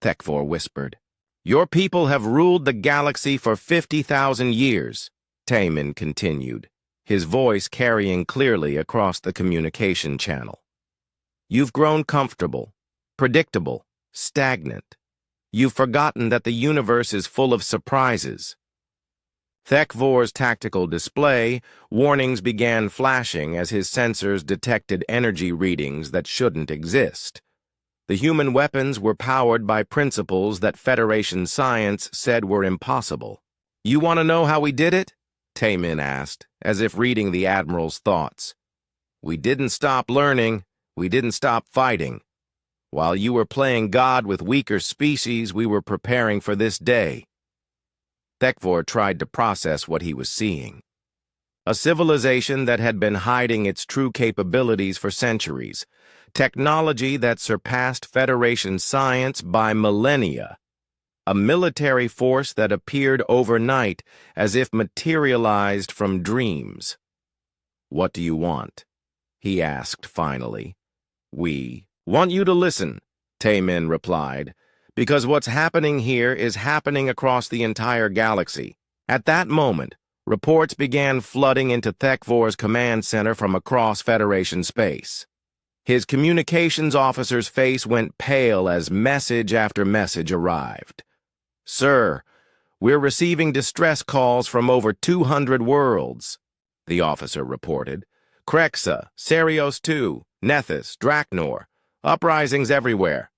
Thekvor whispered. Your people have ruled the galaxy for 50,000 years, Taman continued, his voice carrying clearly across the communication channel. You've grown comfortable, predictable, stagnant. You've forgotten that the universe is full of surprises. Thekvor's tactical display, warnings began flashing as his sensors detected energy readings that shouldn't exist. The human weapons were powered by principles that Federation science said were impossible. You want to know how we did it? Taman asked, as if reading the Admiral's thoughts. We didn't stop learning. We didn't stop fighting. While you were playing God with weaker species, we were preparing for this day. Thekvor tried to process what he was seeing. A civilization that had been hiding its true capabilities for centuries. Technology that surpassed Federation science by millennia. A military force that appeared overnight as if materialized from dreams. What do you want? He asked finally. We want you to listen, Taman replied, because what's happening here is happening across the entire galaxy. At that moment, reports began flooding into Thekvor's command center from across Federation space. His communications officer's face went pale as message after message arrived. "Sir, we're receiving distress calls from over 200 worlds," the officer reported. "Krexa, Serios II, Nethys, Draknor, uprisings everywhere."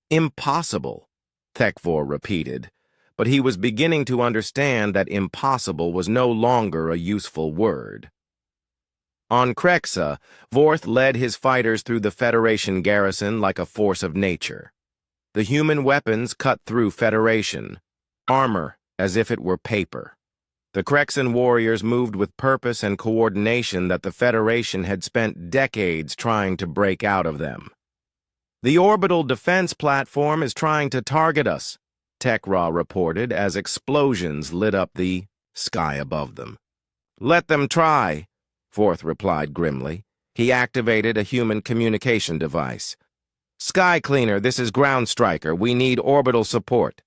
"Impossible," Thekvor repeated, but he was beginning to understand that impossible was no longer a useful word. On Krexa, Vorth led his fighters through the Federation garrison like a force of nature. The human weapons cut through Federation, armor as if it were paper. The Krexan warriors moved with purpose and coordination that the Federation had spent decades trying to break out of them. "The orbital defense platform is trying to target us," Tekra reported as explosions lit up the sky above them. "Let them try," Vorth replied grimly. He activated a human communication device. "Sky Cleaner, this is Ground Striker. We need orbital support."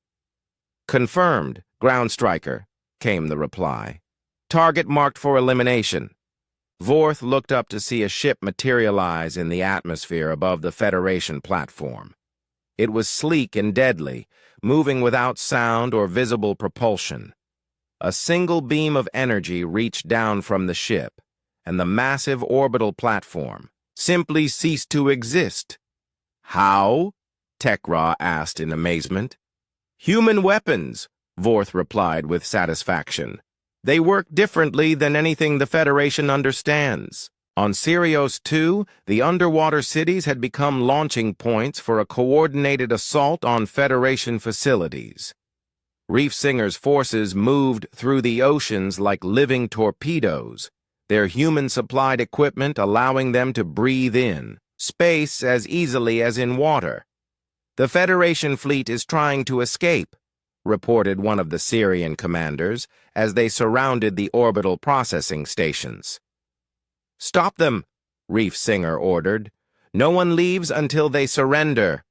"Confirmed, Ground Striker," came the reply. "Target marked for elimination." Vorth looked up to see a ship materialize in the atmosphere above the Federation platform. It was sleek and deadly, moving without sound or visible propulsion. A single beam of energy reached down from the ship, and the massive orbital platform simply ceased to exist. "How?" Tekra asked in amazement. "Human weapons," Vorth replied with satisfaction. "They work differently than anything the Federation understands." On Serios II, the underwater cities had become launching points for a coordinated assault on Federation facilities. Reef Singer's forces moved through the oceans like living torpedoes, their human-supplied equipment allowing them to breathe in space as easily as in water. "The Federation fleet is trying to escape," reported one of the Syrian commanders as they surrounded the orbital processing stations. "Stop them," Reef Singer ordered. "No one leaves until they surrender."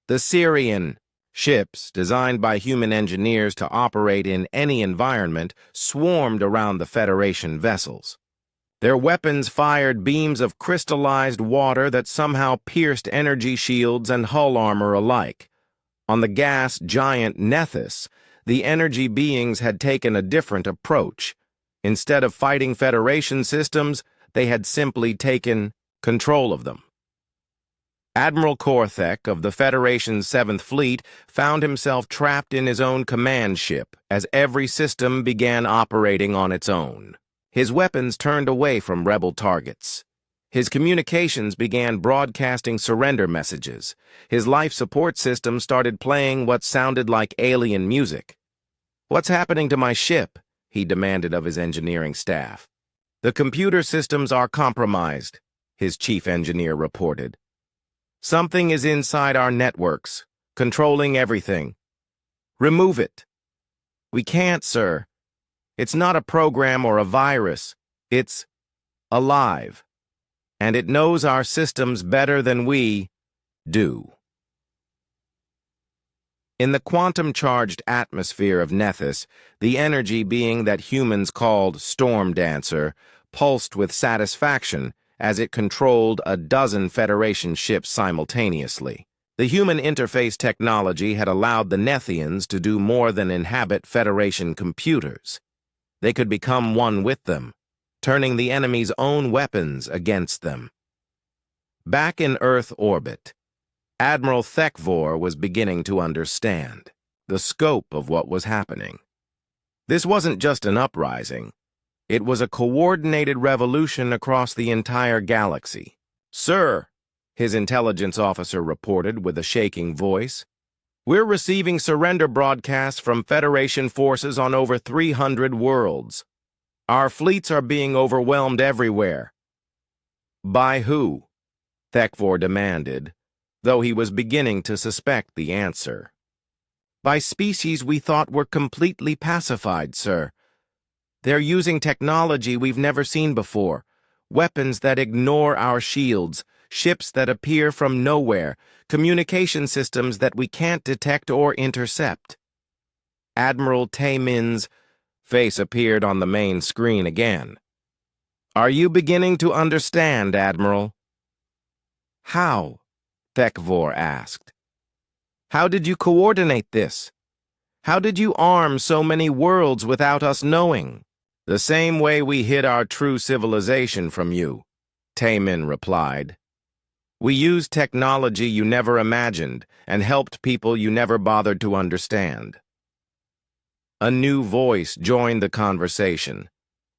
The Syrian ships, designed by human engineers to operate in any environment, swarmed around the Federation vessels. Their weapons fired beams of crystallized water that somehow pierced energy shields and hull armor alike. On the gas giant Nethys, the energy beings had taken a different approach. Instead of fighting Federation systems, they had simply taken control of them. Admiral Korthek of the Federation's 7th Fleet found himself trapped in his own command ship as every system began operating on its own. His weapons turned away from rebel targets. His communications began broadcasting surrender messages. His life support system started playing what sounded like alien music. "What's happening to my ship?" he demanded of his engineering staff. "The computer systems are compromised," his chief engineer reported. "Something is inside our networks, controlling everything. Remove it." "We can't, sir. It's not a program or a virus. It's alive. And it knows our systems better than we do." In the quantum-charged atmosphere of Nethys, the energy being that humans called Storm Dancer pulsed with satisfaction as it controlled a dozen Federation ships simultaneously. The human interface technology had allowed the Nethians to do more than inhabit Federation computers. They could become one with them, turning the enemy's own weapons against them. Back in Earth orbit, Admiral Thekvor was beginning to understand the scope of what was happening. This wasn't just an uprising. It was a coordinated revolution across the entire galaxy. "Sir," his intelligence officer reported with a shaking voice, "we're receiving surrender broadcasts from Federation forces on over 300 worlds. Our fleets are being overwhelmed everywhere." "By who?" Thekvor demanded, though he was beginning to suspect the answer. "By species we thought were completely pacified, sir. They're using technology we've never seen before, weapons that ignore our shields, ships that appear from nowhere, communication systems that we can't detect or intercept." Admiral Taemin's face appeared on the main screen again. "Are you beginning to understand, Admiral?" How? Thekvor asked. How did you coordinate this? How did you arm so many worlds without us knowing? The same way we hid our true civilization from you, Taemin replied. We used technology you never imagined and helped people you never bothered to understand. A new voice joined the conversation.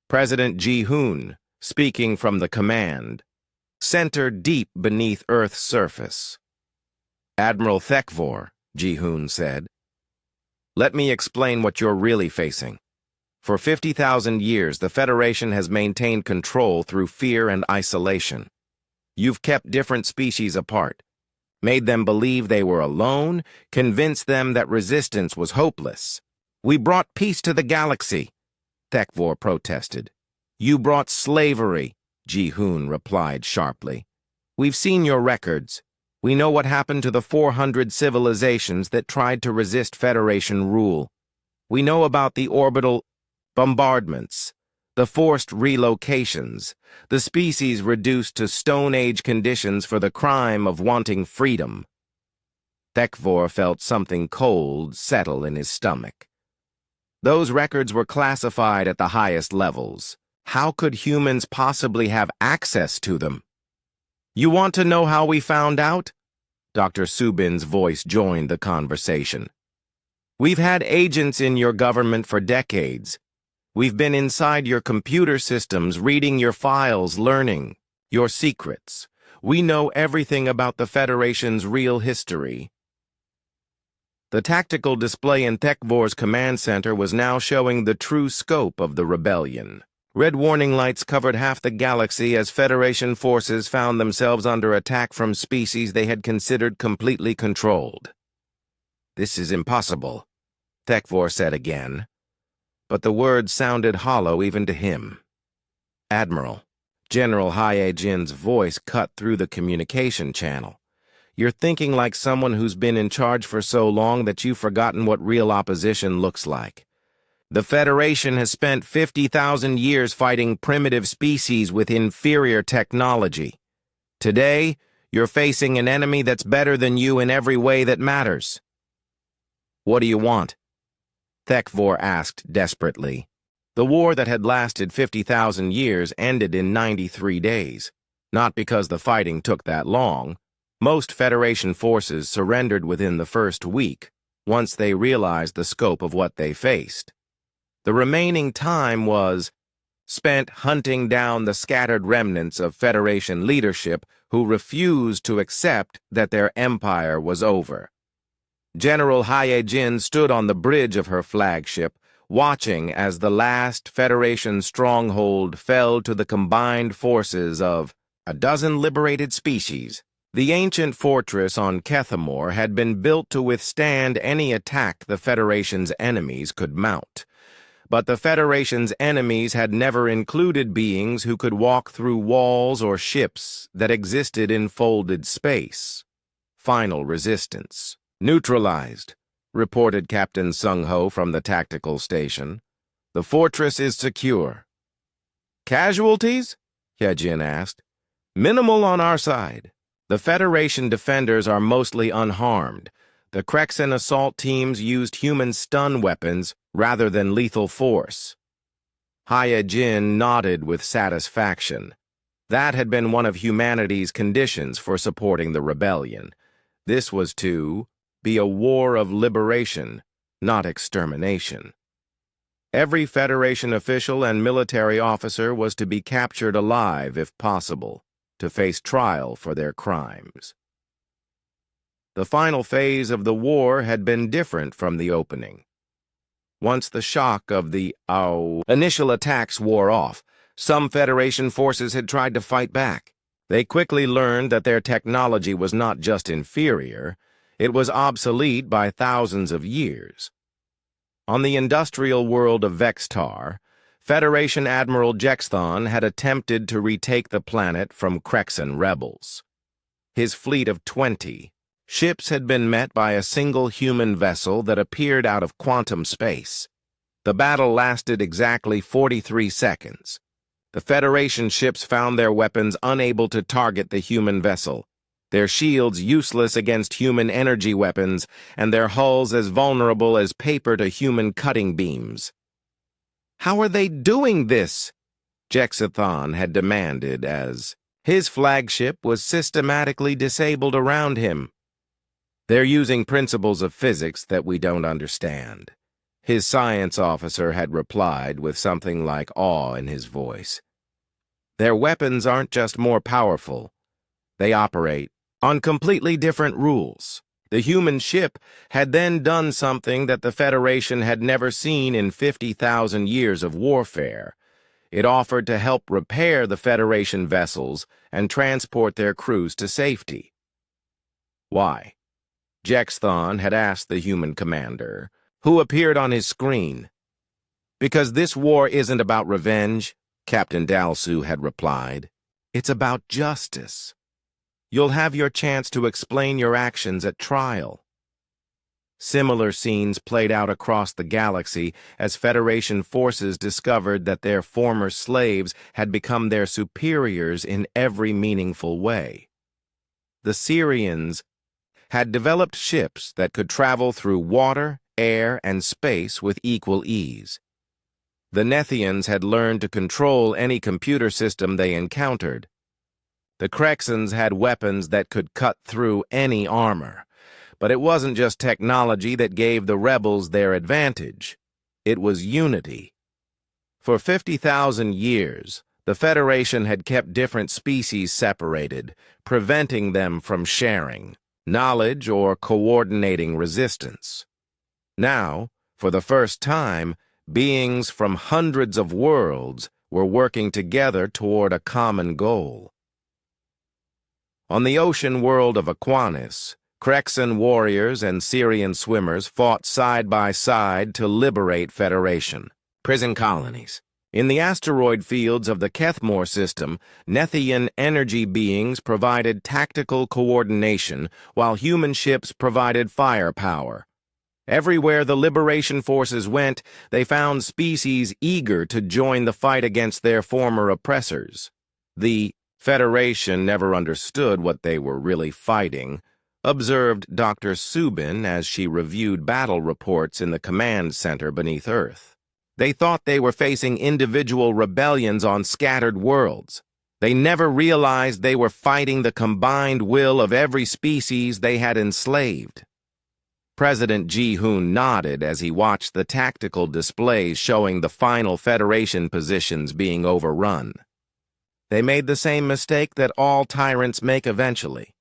President Ji-hoon, speaking from the command center deep beneath Earth's surface. Admiral Thekvor, Ji-hoon said, let me explain what you're really facing. For 50,000 years, the Federation has maintained control through fear and isolation. You've kept different species apart, made them believe they were alone, convinced them that resistance was hopeless. We brought peace to the galaxy, Thekvor protested. You brought slavery, Ji-hoon replied sharply. We've seen your records. We know what happened to the 400 civilizations that tried to resist Federation rule. We know about the orbital bombardments, the forced relocations, the species reduced to Stone Age conditions for the crime of wanting freedom. Thekvor felt something cold settle in his stomach. Those records were classified at the highest levels. How could humans possibly have access to them? You want to know how we found out? Dr. Subin's voice joined the conversation. We've had agents in your government for decades. We've been inside your computer systems, reading your files, learning your secrets. We know everything about the Federation's real history. The tactical display in Thekvor's command center was now showing the true scope of the rebellion. Red warning lights covered half the galaxy as Federation forces found themselves under attack from species they had considered completely controlled. This is impossible, Thekvor said again, but the words sounded hollow even to him. Admiral, General Hae-jin's voice cut through the communication channel. You're thinking like someone who's been in charge for so long that you've forgotten what real opposition looks like. The Federation has spent 50,000 years fighting primitive species with inferior technology. Today, you're facing an enemy that's better than you in every way that matters. What do you want? Thekvor asked desperately. The war that had lasted 50,000 years ended in 93 days. Not because the fighting took that long. Most Federation forces surrendered within the first week, once they realized the scope of what they faced. The remaining time was spent hunting down the scattered remnants of Federation leadership who refused to accept that their empire was over. General Hae-jin stood on the bridge of her flagship, watching as the last Federation stronghold fell to the combined forces of a dozen liberated species. The ancient fortress on Kethamor had been built to withstand any attack the Federation's enemies could mount. But the Federation's enemies had never included beings who could walk through walls or ships that existed in folded space. Final resistance. Neutralized, reported Captain Sung-ho from the tactical station. The fortress is secure. Casualties? Hae-jin asked. Minimal on our side. The Federation defenders are mostly unharmed. The Krexan assault teams used human stun weapons rather than lethal force. Hae-jin nodded with satisfaction. That had been one of humanity's conditions for supporting the rebellion. This was to be a war of liberation, not extermination. Every Federation official and military officer was to be captured alive if possible, to face trial for their crimes. The final phase of the war had been different from the opening. Once the shock of the initial attacks wore off, some Federation forces had tried to fight back. They quickly learned that their technology was not just inferior, it was obsolete by thousands of years. On the industrial world of Vextar, Federation Admiral Jexthon had attempted to retake the planet from Krexan rebels. His fleet of 20 ships had been met by a single human vessel that appeared out of quantum space. The battle lasted exactly 43 seconds. The Federation ships found their weapons unable to target the human vessel. their shields useless against human energy weapons, and their hulls as vulnerable as paper to human cutting beams. "How are they doing this?" Jexathon had demanded as his flagship was systematically disabled around him. "They're using principles of physics that we don't understand," his science officer had replied with something like awe in his voice. "Their weapons aren't just more powerful. They operate on completely different rules." The human ship had then done something that the Federation had never seen in 50,000 years of warfare. It offered to help repair the Federation vessels and transport their crews to safety. "Why?" Jexthon had asked the human commander, who appeared on his screen. "Because this war isn't about revenge," Captain Dalsu had replied. "It's about justice. You'll have your chance to explain your actions at trial." Similar scenes played out across the galaxy as Federation forces discovered that their former slaves had become their superiors in every meaningful way. The Syrians had developed ships that could travel through water, air, and space with equal ease. The Nethians had learned to control any computer system they encountered. The Crexans had weapons that could cut through any armor. But it wasn't just technology that gave the rebels their advantage. It was unity. For 50,000 years, the Federation had kept different species separated, preventing them from sharing knowledge or coordinating resistance. Now, for the first time, beings from hundreds of worlds were working together toward a common goal. On the ocean world of Aquanis, Crexan warriors and Syrian swimmers fought side by side to liberate Federation prison colonies. In the asteroid fields of the Kethmore system, Nethian energy beings provided tactical coordination, while human ships provided firepower. Everywhere the liberation forces went, they found species eager to join the fight against their former oppressors. The Federation never understood what they were really fighting, observed Dr. Subin as she reviewed battle reports in the command center beneath Earth. They thought they were facing individual rebellions on scattered worlds. They never realized they were fighting the combined will of every species they had enslaved. President Ji-hoon nodded as he watched the tactical displays showing the final Federation positions being overrun. They made the same mistake that all tyrants make eventually.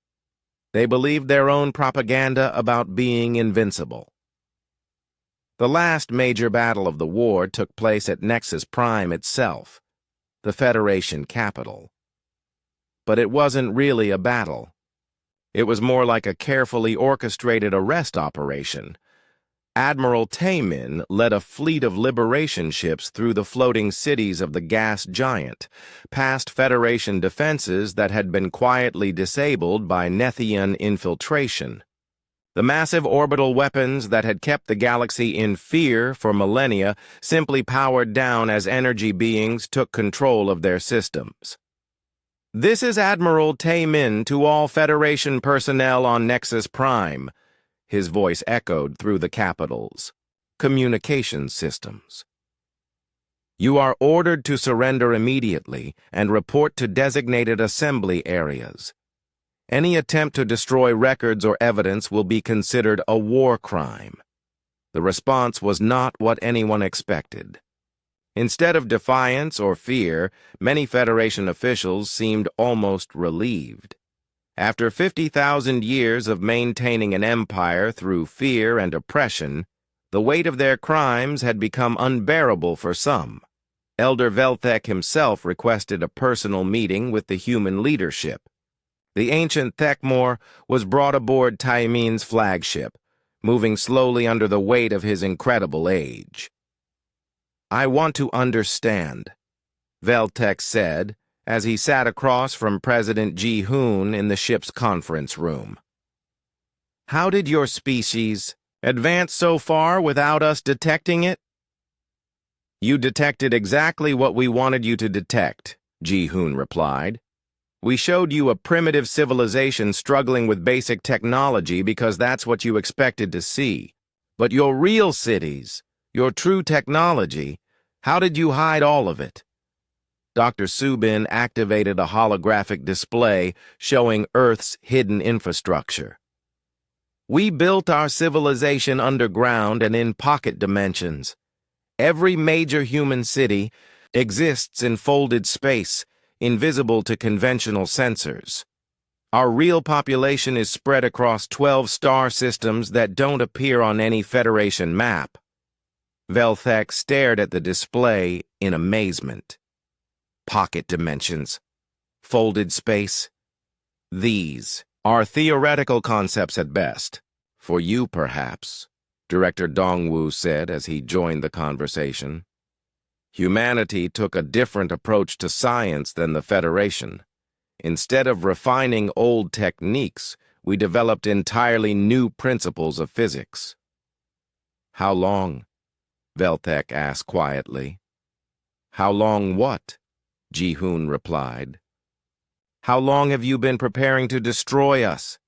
They believed their own propaganda about being invincible. The last major battle of the war took place at Nexus Prime itself, the Federation capital. But it wasn't really a battle. It was more like a carefully orchestrated arrest operation. Admiral Taemin led a fleet of liberation ships through the floating cities of the gas giant, past Federation defenses that had been quietly disabled by Nethian infiltration. The massive orbital weapons that had kept the galaxy in fear for millennia simply powered down as energy beings took control of their systems. "This is Admiral Taemin to all Federation personnel on Nexus Prime," his voice echoed through the capital's communication systems. "You are ordered to surrender immediately and report to designated assembly areas. Any attempt to destroy records or evidence will be considered a war crime." The response was not what anyone expected. Instead of defiance or fear, many Federation officials seemed almost relieved. After 50,000 years of maintaining an empire through fear and oppression, the weight of their crimes had become unbearable for some. Elder Velthek himself requested a personal meeting with the human leadership. The ancient Thekmor was brought aboard Taemin's flagship, moving slowly under the weight of his incredible age. "I want to understand," Veltek said, as he sat across from President Ji-hoon in the ship's conference room. "How did your species advance so far without us detecting it?" "You detected exactly what we wanted you to detect," Ji-hoon replied. We showed you a primitive civilization struggling with basic technology because that's what you expected to see. But your real cities, your true technology, how did you hide all of it? Dr. Subin activated a holographic display showing Earth's hidden infrastructure. We built our civilization underground and in pocket dimensions. Every major human city exists in folded space, invisible to conventional sensors. Our real population is spread across 12 star systems that don't appear on any Federation map. Velthek stared at the display in amazement. Pocket dimensions. Folded space. These are theoretical concepts at best. For you, perhaps, Director Dongwu said as he joined the conversation. Humanity took a different approach to science than the Federation. Instead of refining old techniques, we developed entirely new principles of physics. How long? Velthek asked quietly. How long what? Ji-hoon replied. How long have you been preparing to destroy us?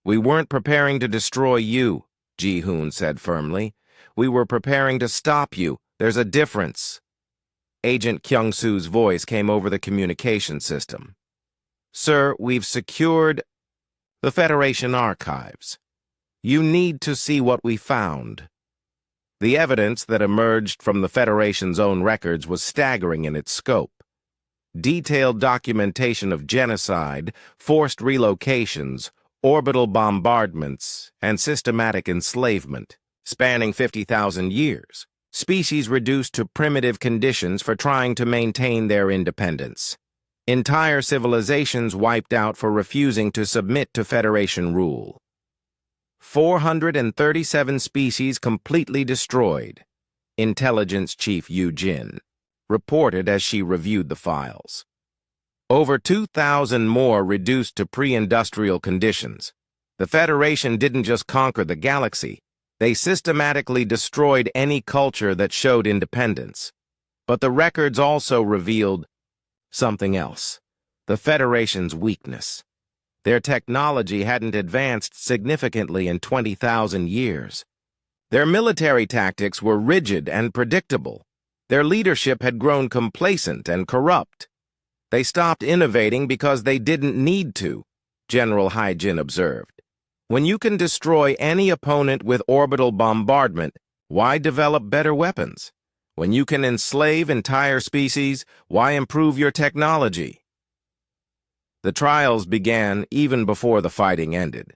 We weren't preparing to destroy you, Ji-hoon said firmly. We were preparing to stop you. There's a difference. Agent Kyung-soo's voice came over the communication system. Sir, we've secured the Federation archives. You need to see what we found. The evidence that emerged from the Federation's own records was staggering in its scope. Detailed documentation of genocide, forced relocations, orbital bombardments, and systematic enslavement, spanning 50,000 years. Species reduced to primitive conditions for trying to maintain their independence. Entire civilizations wiped out for refusing to submit to Federation rule. 437 species completely destroyed, Intelligence Chief Yu Jin reported as she reviewed the files. Over 2,000 more reduced to pre-industrial conditions. The Federation didn't just conquer the galaxy, they systematically destroyed any culture that showed independence. But the records also revealed something else: the Federation's weakness. Their technology hadn't advanced significantly in 20,000 years. Their military tactics were rigid and predictable. Their leadership had grown complacent and corrupt. They stopped innovating because they didn't need to, General Haijin observed. When you can destroy any opponent with orbital bombardment, why develop better weapons? When you can enslave entire species, why improve your technology? The trials began even before the fighting ended.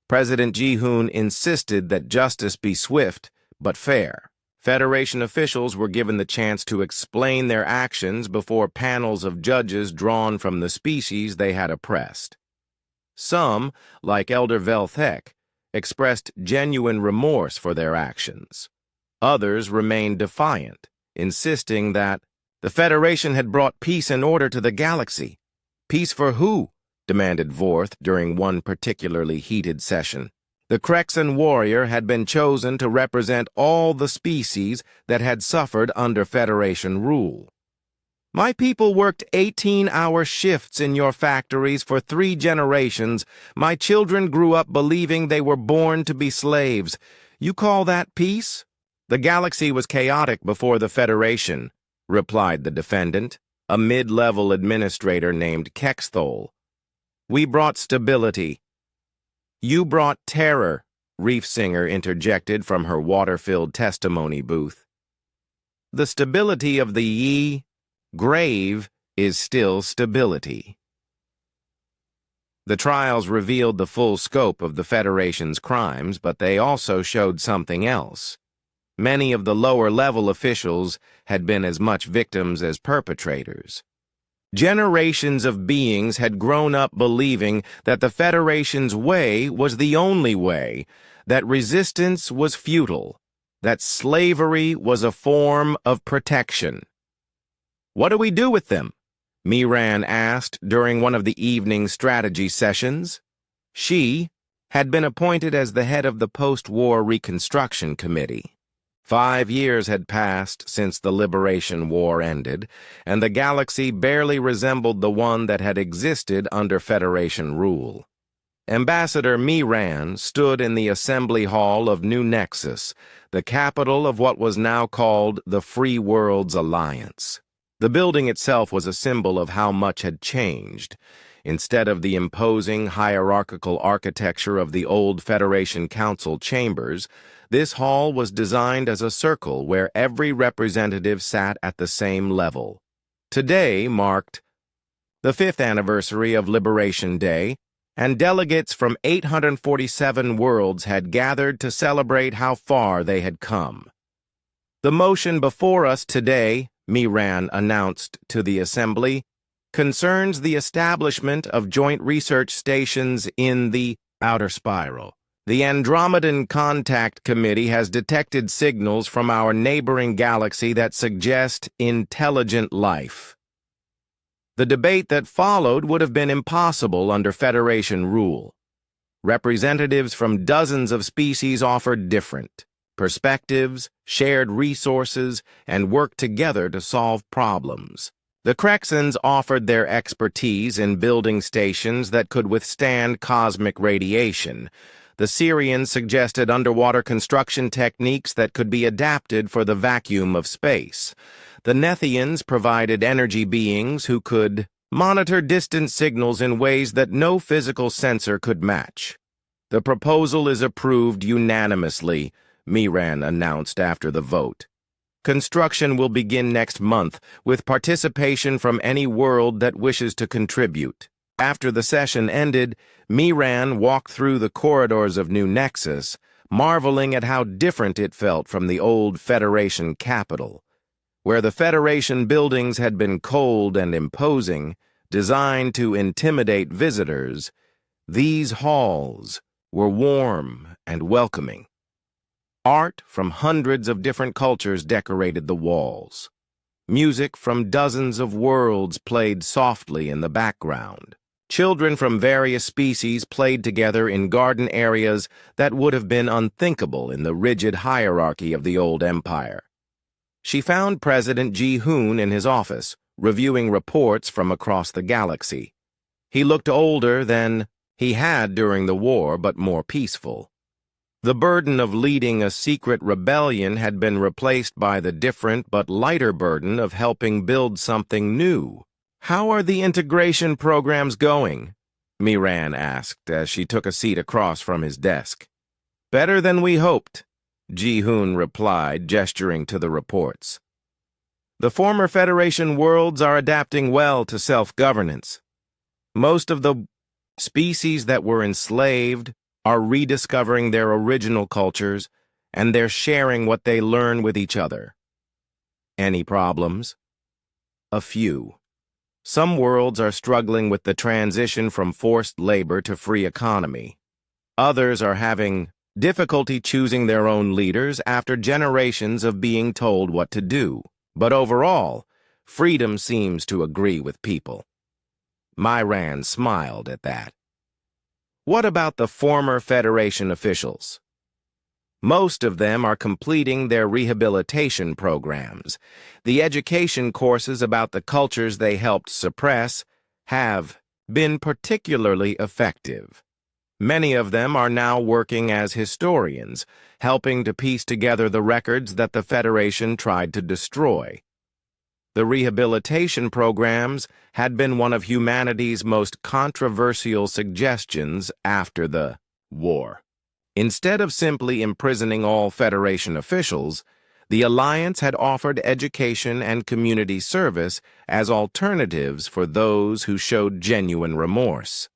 President Ji-hoon insisted that justice be swift but fair. Federation officials were given the chance to explain their actions before panels of judges drawn from the species they had oppressed. Some, like Elder Velthek, expressed genuine remorse for their actions. Others remained defiant, insisting that the Federation had brought peace and order to the galaxy. Peace for who? Demanded Vorth during one particularly heated session. The Krexan warrior had been chosen to represent all the species that had suffered under Federation rule. My people worked 18-hour shifts in your factories for 3 generations. My children grew up believing they were born to be slaves. You call that peace? The galaxy was chaotic before the Federation, replied the defendant, a mid-level administrator named Kexthol. We brought stability. You brought terror, Reef Singer interjected from her water-filled testimony booth. The stability of the Yi grave is still stability. The trials revealed the full scope of the Federation's crimes, but they also showed something else. Many of the lower-level officials had been as much victims as perpetrators. Generations of beings had grown up believing that the Federation's way was the only way, that resistance was futile, that slavery was a form of protection. What do we do with them? Miran asked during one of the evening strategy sessions. She had been appointed as the head of the post-war reconstruction committee. 5 years had passed since the Liberation War ended, and the galaxy barely resembled the one that had existed under Federation rule. Ambassador Miran stood in the Assembly Hall of New Nexus, the capital of what was now called the Free Worlds Alliance. The building itself was a symbol of how much had changed. Instead of the imposing hierarchical architecture of the old Federation Council chambers, this hall was designed as a circle where every representative sat at the same level. Today marked the 5th anniversary of Liberation Day, and delegates from 847 worlds had gathered to celebrate how far they had come. The motion before us today, Miran announced to the Assembly, concerns the establishment of joint research stations in the outer spiral. The Andromedan Contact Committee has detected signals from our neighboring galaxy that suggest intelligent life. The debate that followed would have been impossible under Federation rule. Representatives from dozens of species offered different perspectives, shared resources, and worked together to solve problems. The Crexans offered their expertise in building stations that could withstand cosmic radiation. The Syrians suggested underwater construction techniques that could be adapted for the vacuum of space. The Nethians provided energy beings who could monitor distant signals in ways that no physical sensor could match. The proposal is approved unanimously, Miran announced after the vote. Construction will begin next month, with participation from any world that wishes to contribute. After the session ended, Miran walked through the corridors of New Nexus, marveling at how different it felt from the old Federation capital. Where the Federation buildings had been cold and imposing, designed to intimidate visitors, these halls were warm and welcoming. Art from hundreds of different cultures decorated the walls. Music from dozens of worlds played softly in the background. Children from various species played together in garden areas that would have been unthinkable in the rigid hierarchy of the old empire. She found President Ji-hoon in his office, reviewing reports from across the galaxy. He looked older than he had during the war, but more peaceful. The burden of leading a secret rebellion had been replaced by the different but lighter burden of helping build something new. "How are the integration programs going?" Miran asked as she took a seat across from his desk. "Better than we hoped," Ji-hoon replied, gesturing to the reports. "The former Federation worlds are adapting well to self-governance. Most of the species that were enslaved are rediscovering their original cultures, and they're sharing what they learn with each other." "Any problems?" "A few. Some worlds are struggling with the transition from forced labor to free economy. Others are having difficulty choosing their own leaders after generations of being told what to do. But overall, freedom seems to agree with people." Miran smiled at that. "What about the former Federation officials?" "Most of them are completing their rehabilitation programs. The education courses about the cultures they helped suppress have been particularly effective. Many of them are now working as historians, helping to piece together the records that the Federation tried to destroy. The rehabilitation programs had been one of humanity's most controversial suggestions after the war. Instead of simply imprisoning all Federation officials, the Alliance had offered education and community service as alternatives for those who showed genuine remorse.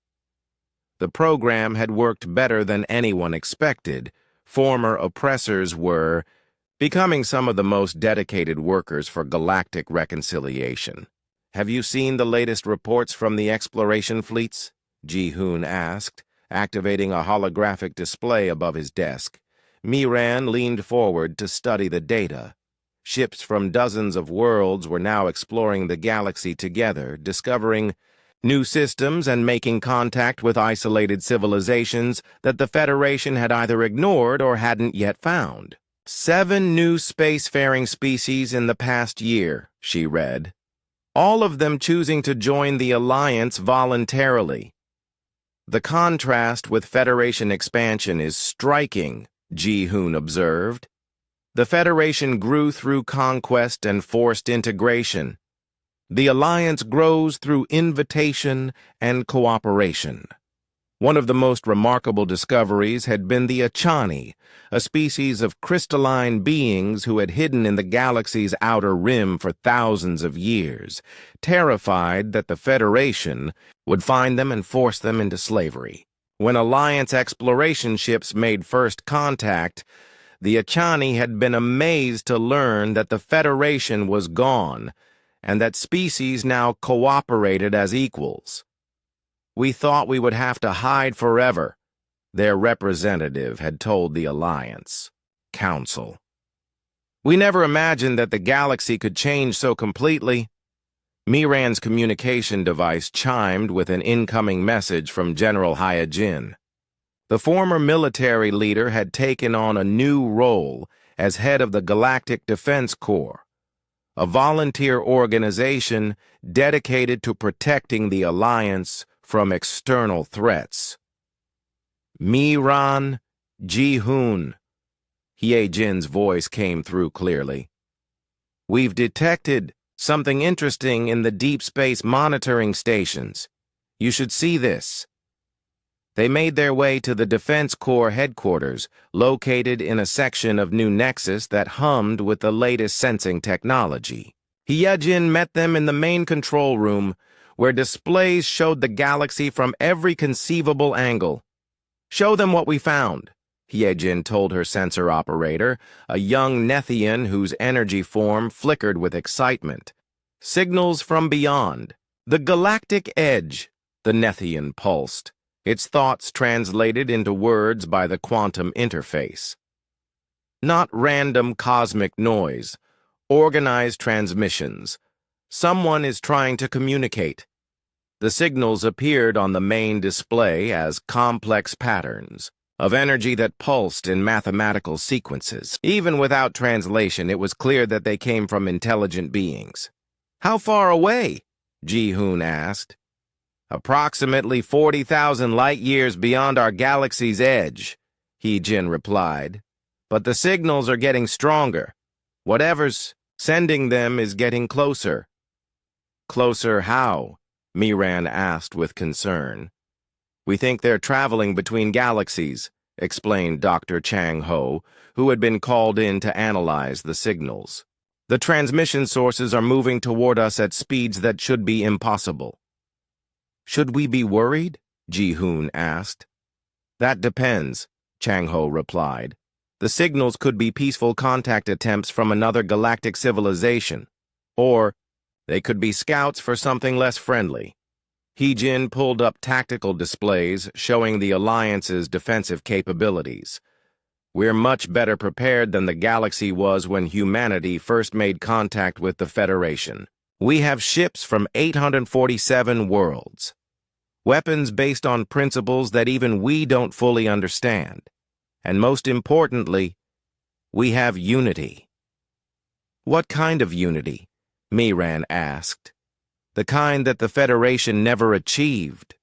The program had worked better than anyone expected. Former oppressors were becoming some of the most dedicated workers for galactic reconciliation. "Have you seen the latest reports from the exploration fleets?" Ji-hoon asked, activating a holographic display above his desk. Miran leaned forward to study the data. Ships from dozens of worlds were now exploring the galaxy together, discovering new systems and making contact with isolated civilizations that the Federation had either ignored or hadn't yet found. 7 new spacefaring species in the past year, she read, all of them choosing to join the Alliance voluntarily. The contrast with Federation expansion is striking, Ji-hoon observed. The Federation grew through conquest and forced integration. The Alliance grows through invitation and cooperation. One of the most remarkable discoveries had been the Achani, a species of crystalline beings who had hidden in the galaxy's outer rim for thousands of years, terrified that the Federation would find them and force them into slavery. When Alliance exploration ships made first contact, the Achani had been amazed to learn that the Federation was gone, and that species now cooperated as equals. We thought we would have to hide forever, their representative had told the Alliance Council. We never imagined that the galaxy could change so completely. Miran's communication device chimed with an incoming message from General Hyojin. The former military leader had taken on a new role as head of the Galactic Defense Corps, a volunteer organization dedicated to protecting the Alliance from external threats. Miran, Ji-hoon, Hyejin's voice came through clearly. We've detected something interesting in the deep space monitoring stations. You should see this. They made their way to the Defense Corps headquarters, located in a section of New Nexus that hummed with the latest sensing technology. Hyejin met them in the main control room, where displays showed the galaxy from every conceivable angle. Show them what we found, Hyejin told her sensor operator, a young Nethian whose energy form flickered with excitement. Signals from beyond. The galactic edge, the Nethian pulsed, its thoughts translated into words by the quantum interface. Not random cosmic noise, organized transmissions. Someone is trying to communicate. The signals appeared on the main display as complex patterns of energy that pulsed in mathematical sequences. Even without translation, it was clear that they came from intelligent beings. How far away? Ji-hoon asked. Approximately 40,000 light-years beyond our galaxy's edge, Hyejin replied. But the signals are getting stronger. Whatever's sending them is getting closer. Closer how? Miran asked with concern. We think they're traveling between galaxies, explained Dr. Chang Ho, who had been called in to analyze the signals. The transmission sources are moving toward us at speeds that should be impossible. Should we be worried? Ji-hoon asked. That depends, Chang Ho replied. The signals could be peaceful contact attempts from another galactic civilization, or they could be scouts for something less friendly. Hyejin pulled up tactical displays showing the Alliance's defensive capabilities. We're much better prepared than the galaxy was when humanity first made contact with the Federation. We have ships from 847 worlds. Weapons based on principles that even we don't fully understand. And most importantly, we have unity. What kind of unity? Miran asked. The kind that the Federation never achieved,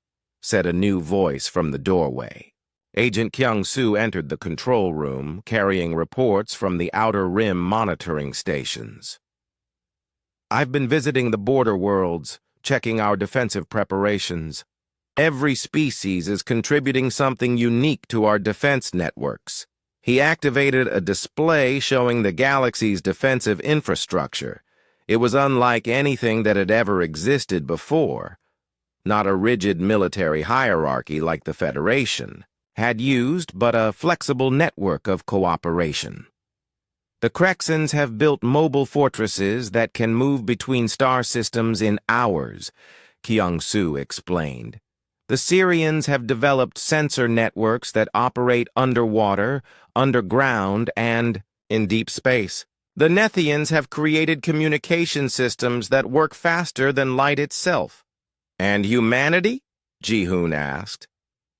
said a new voice from the doorway. Agent Kyung-soo entered the control room, carrying reports from the Outer Rim monitoring stations. I've been visiting the border worlds, checking our defensive preparations. Every species is contributing something unique to our defense networks. He activated a display showing the galaxy's defensive infrastructure. It was unlike anything that had ever existed before. Not a rigid military hierarchy like the Federation had used, but a flexible network of cooperation. The Krexans have built mobile fortresses that can move between star systems in hours, Kyung-soo explained. The Syrians have developed sensor networks that operate underwater, underground, and in deep space. The Nethians have created communication systems that work faster than light itself. And humanity? Ji-hoon asked.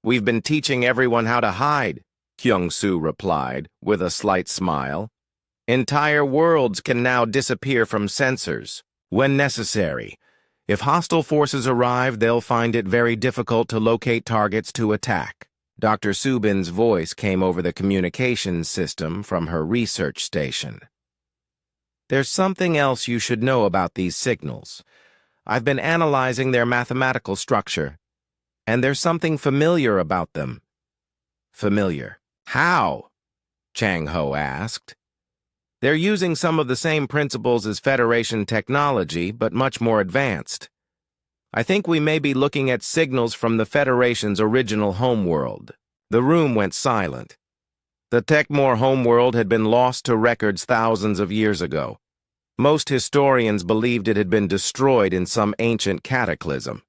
We've been teaching everyone how to hide, Kyung-soo replied, with a slight smile. Entire worlds can now disappear from sensors, when necessary. If hostile forces arrive, they'll find it very difficult to locate targets to attack. Dr. Subin's voice came over the communications system from her research station. There's something else you should know about these signals. I've been analyzing their mathematical structure, and there's something familiar about them. Familiar. How? Chang Ho asked. They're using some of the same principles as Federation technology, but much more advanced. I think we may be looking at signals from the Federation's original homeworld. The room went silent. The Techmore homeworld had been lost to records thousands of years ago. Most historians believed it had been destroyed in some ancient cataclysm.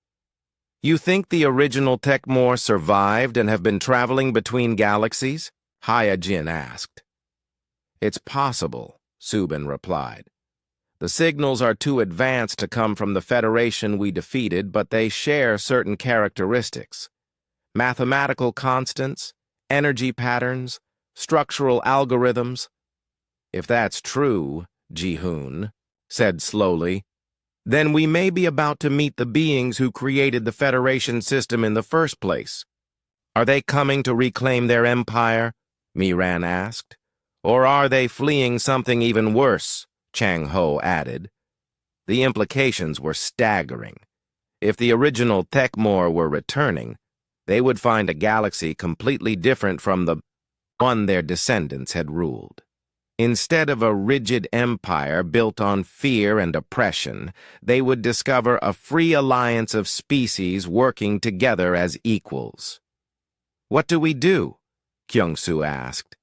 You think the original Techmore survived and have been traveling between galaxies? Hyajin asked. It's possible, Subin replied. The signals are too advanced to come from the Federation we defeated, but they share certain characteristics. Mathematical constants, energy patterns, structural algorithms. If that's true, Ji-hoon said slowly, then we may be about to meet the beings who created the Federation system in the first place. Are they coming to reclaim their empire? Miran asked. Or are they fleeing something even worse? Chang Ho added. The implications were staggering. If the original Techmore were returning, they would find a galaxy completely different from the one their descendants had ruled. Instead of a rigid empire built on fear and oppression, they would discover a free alliance of species working together as equals. What do we do? Kyung-soo asked.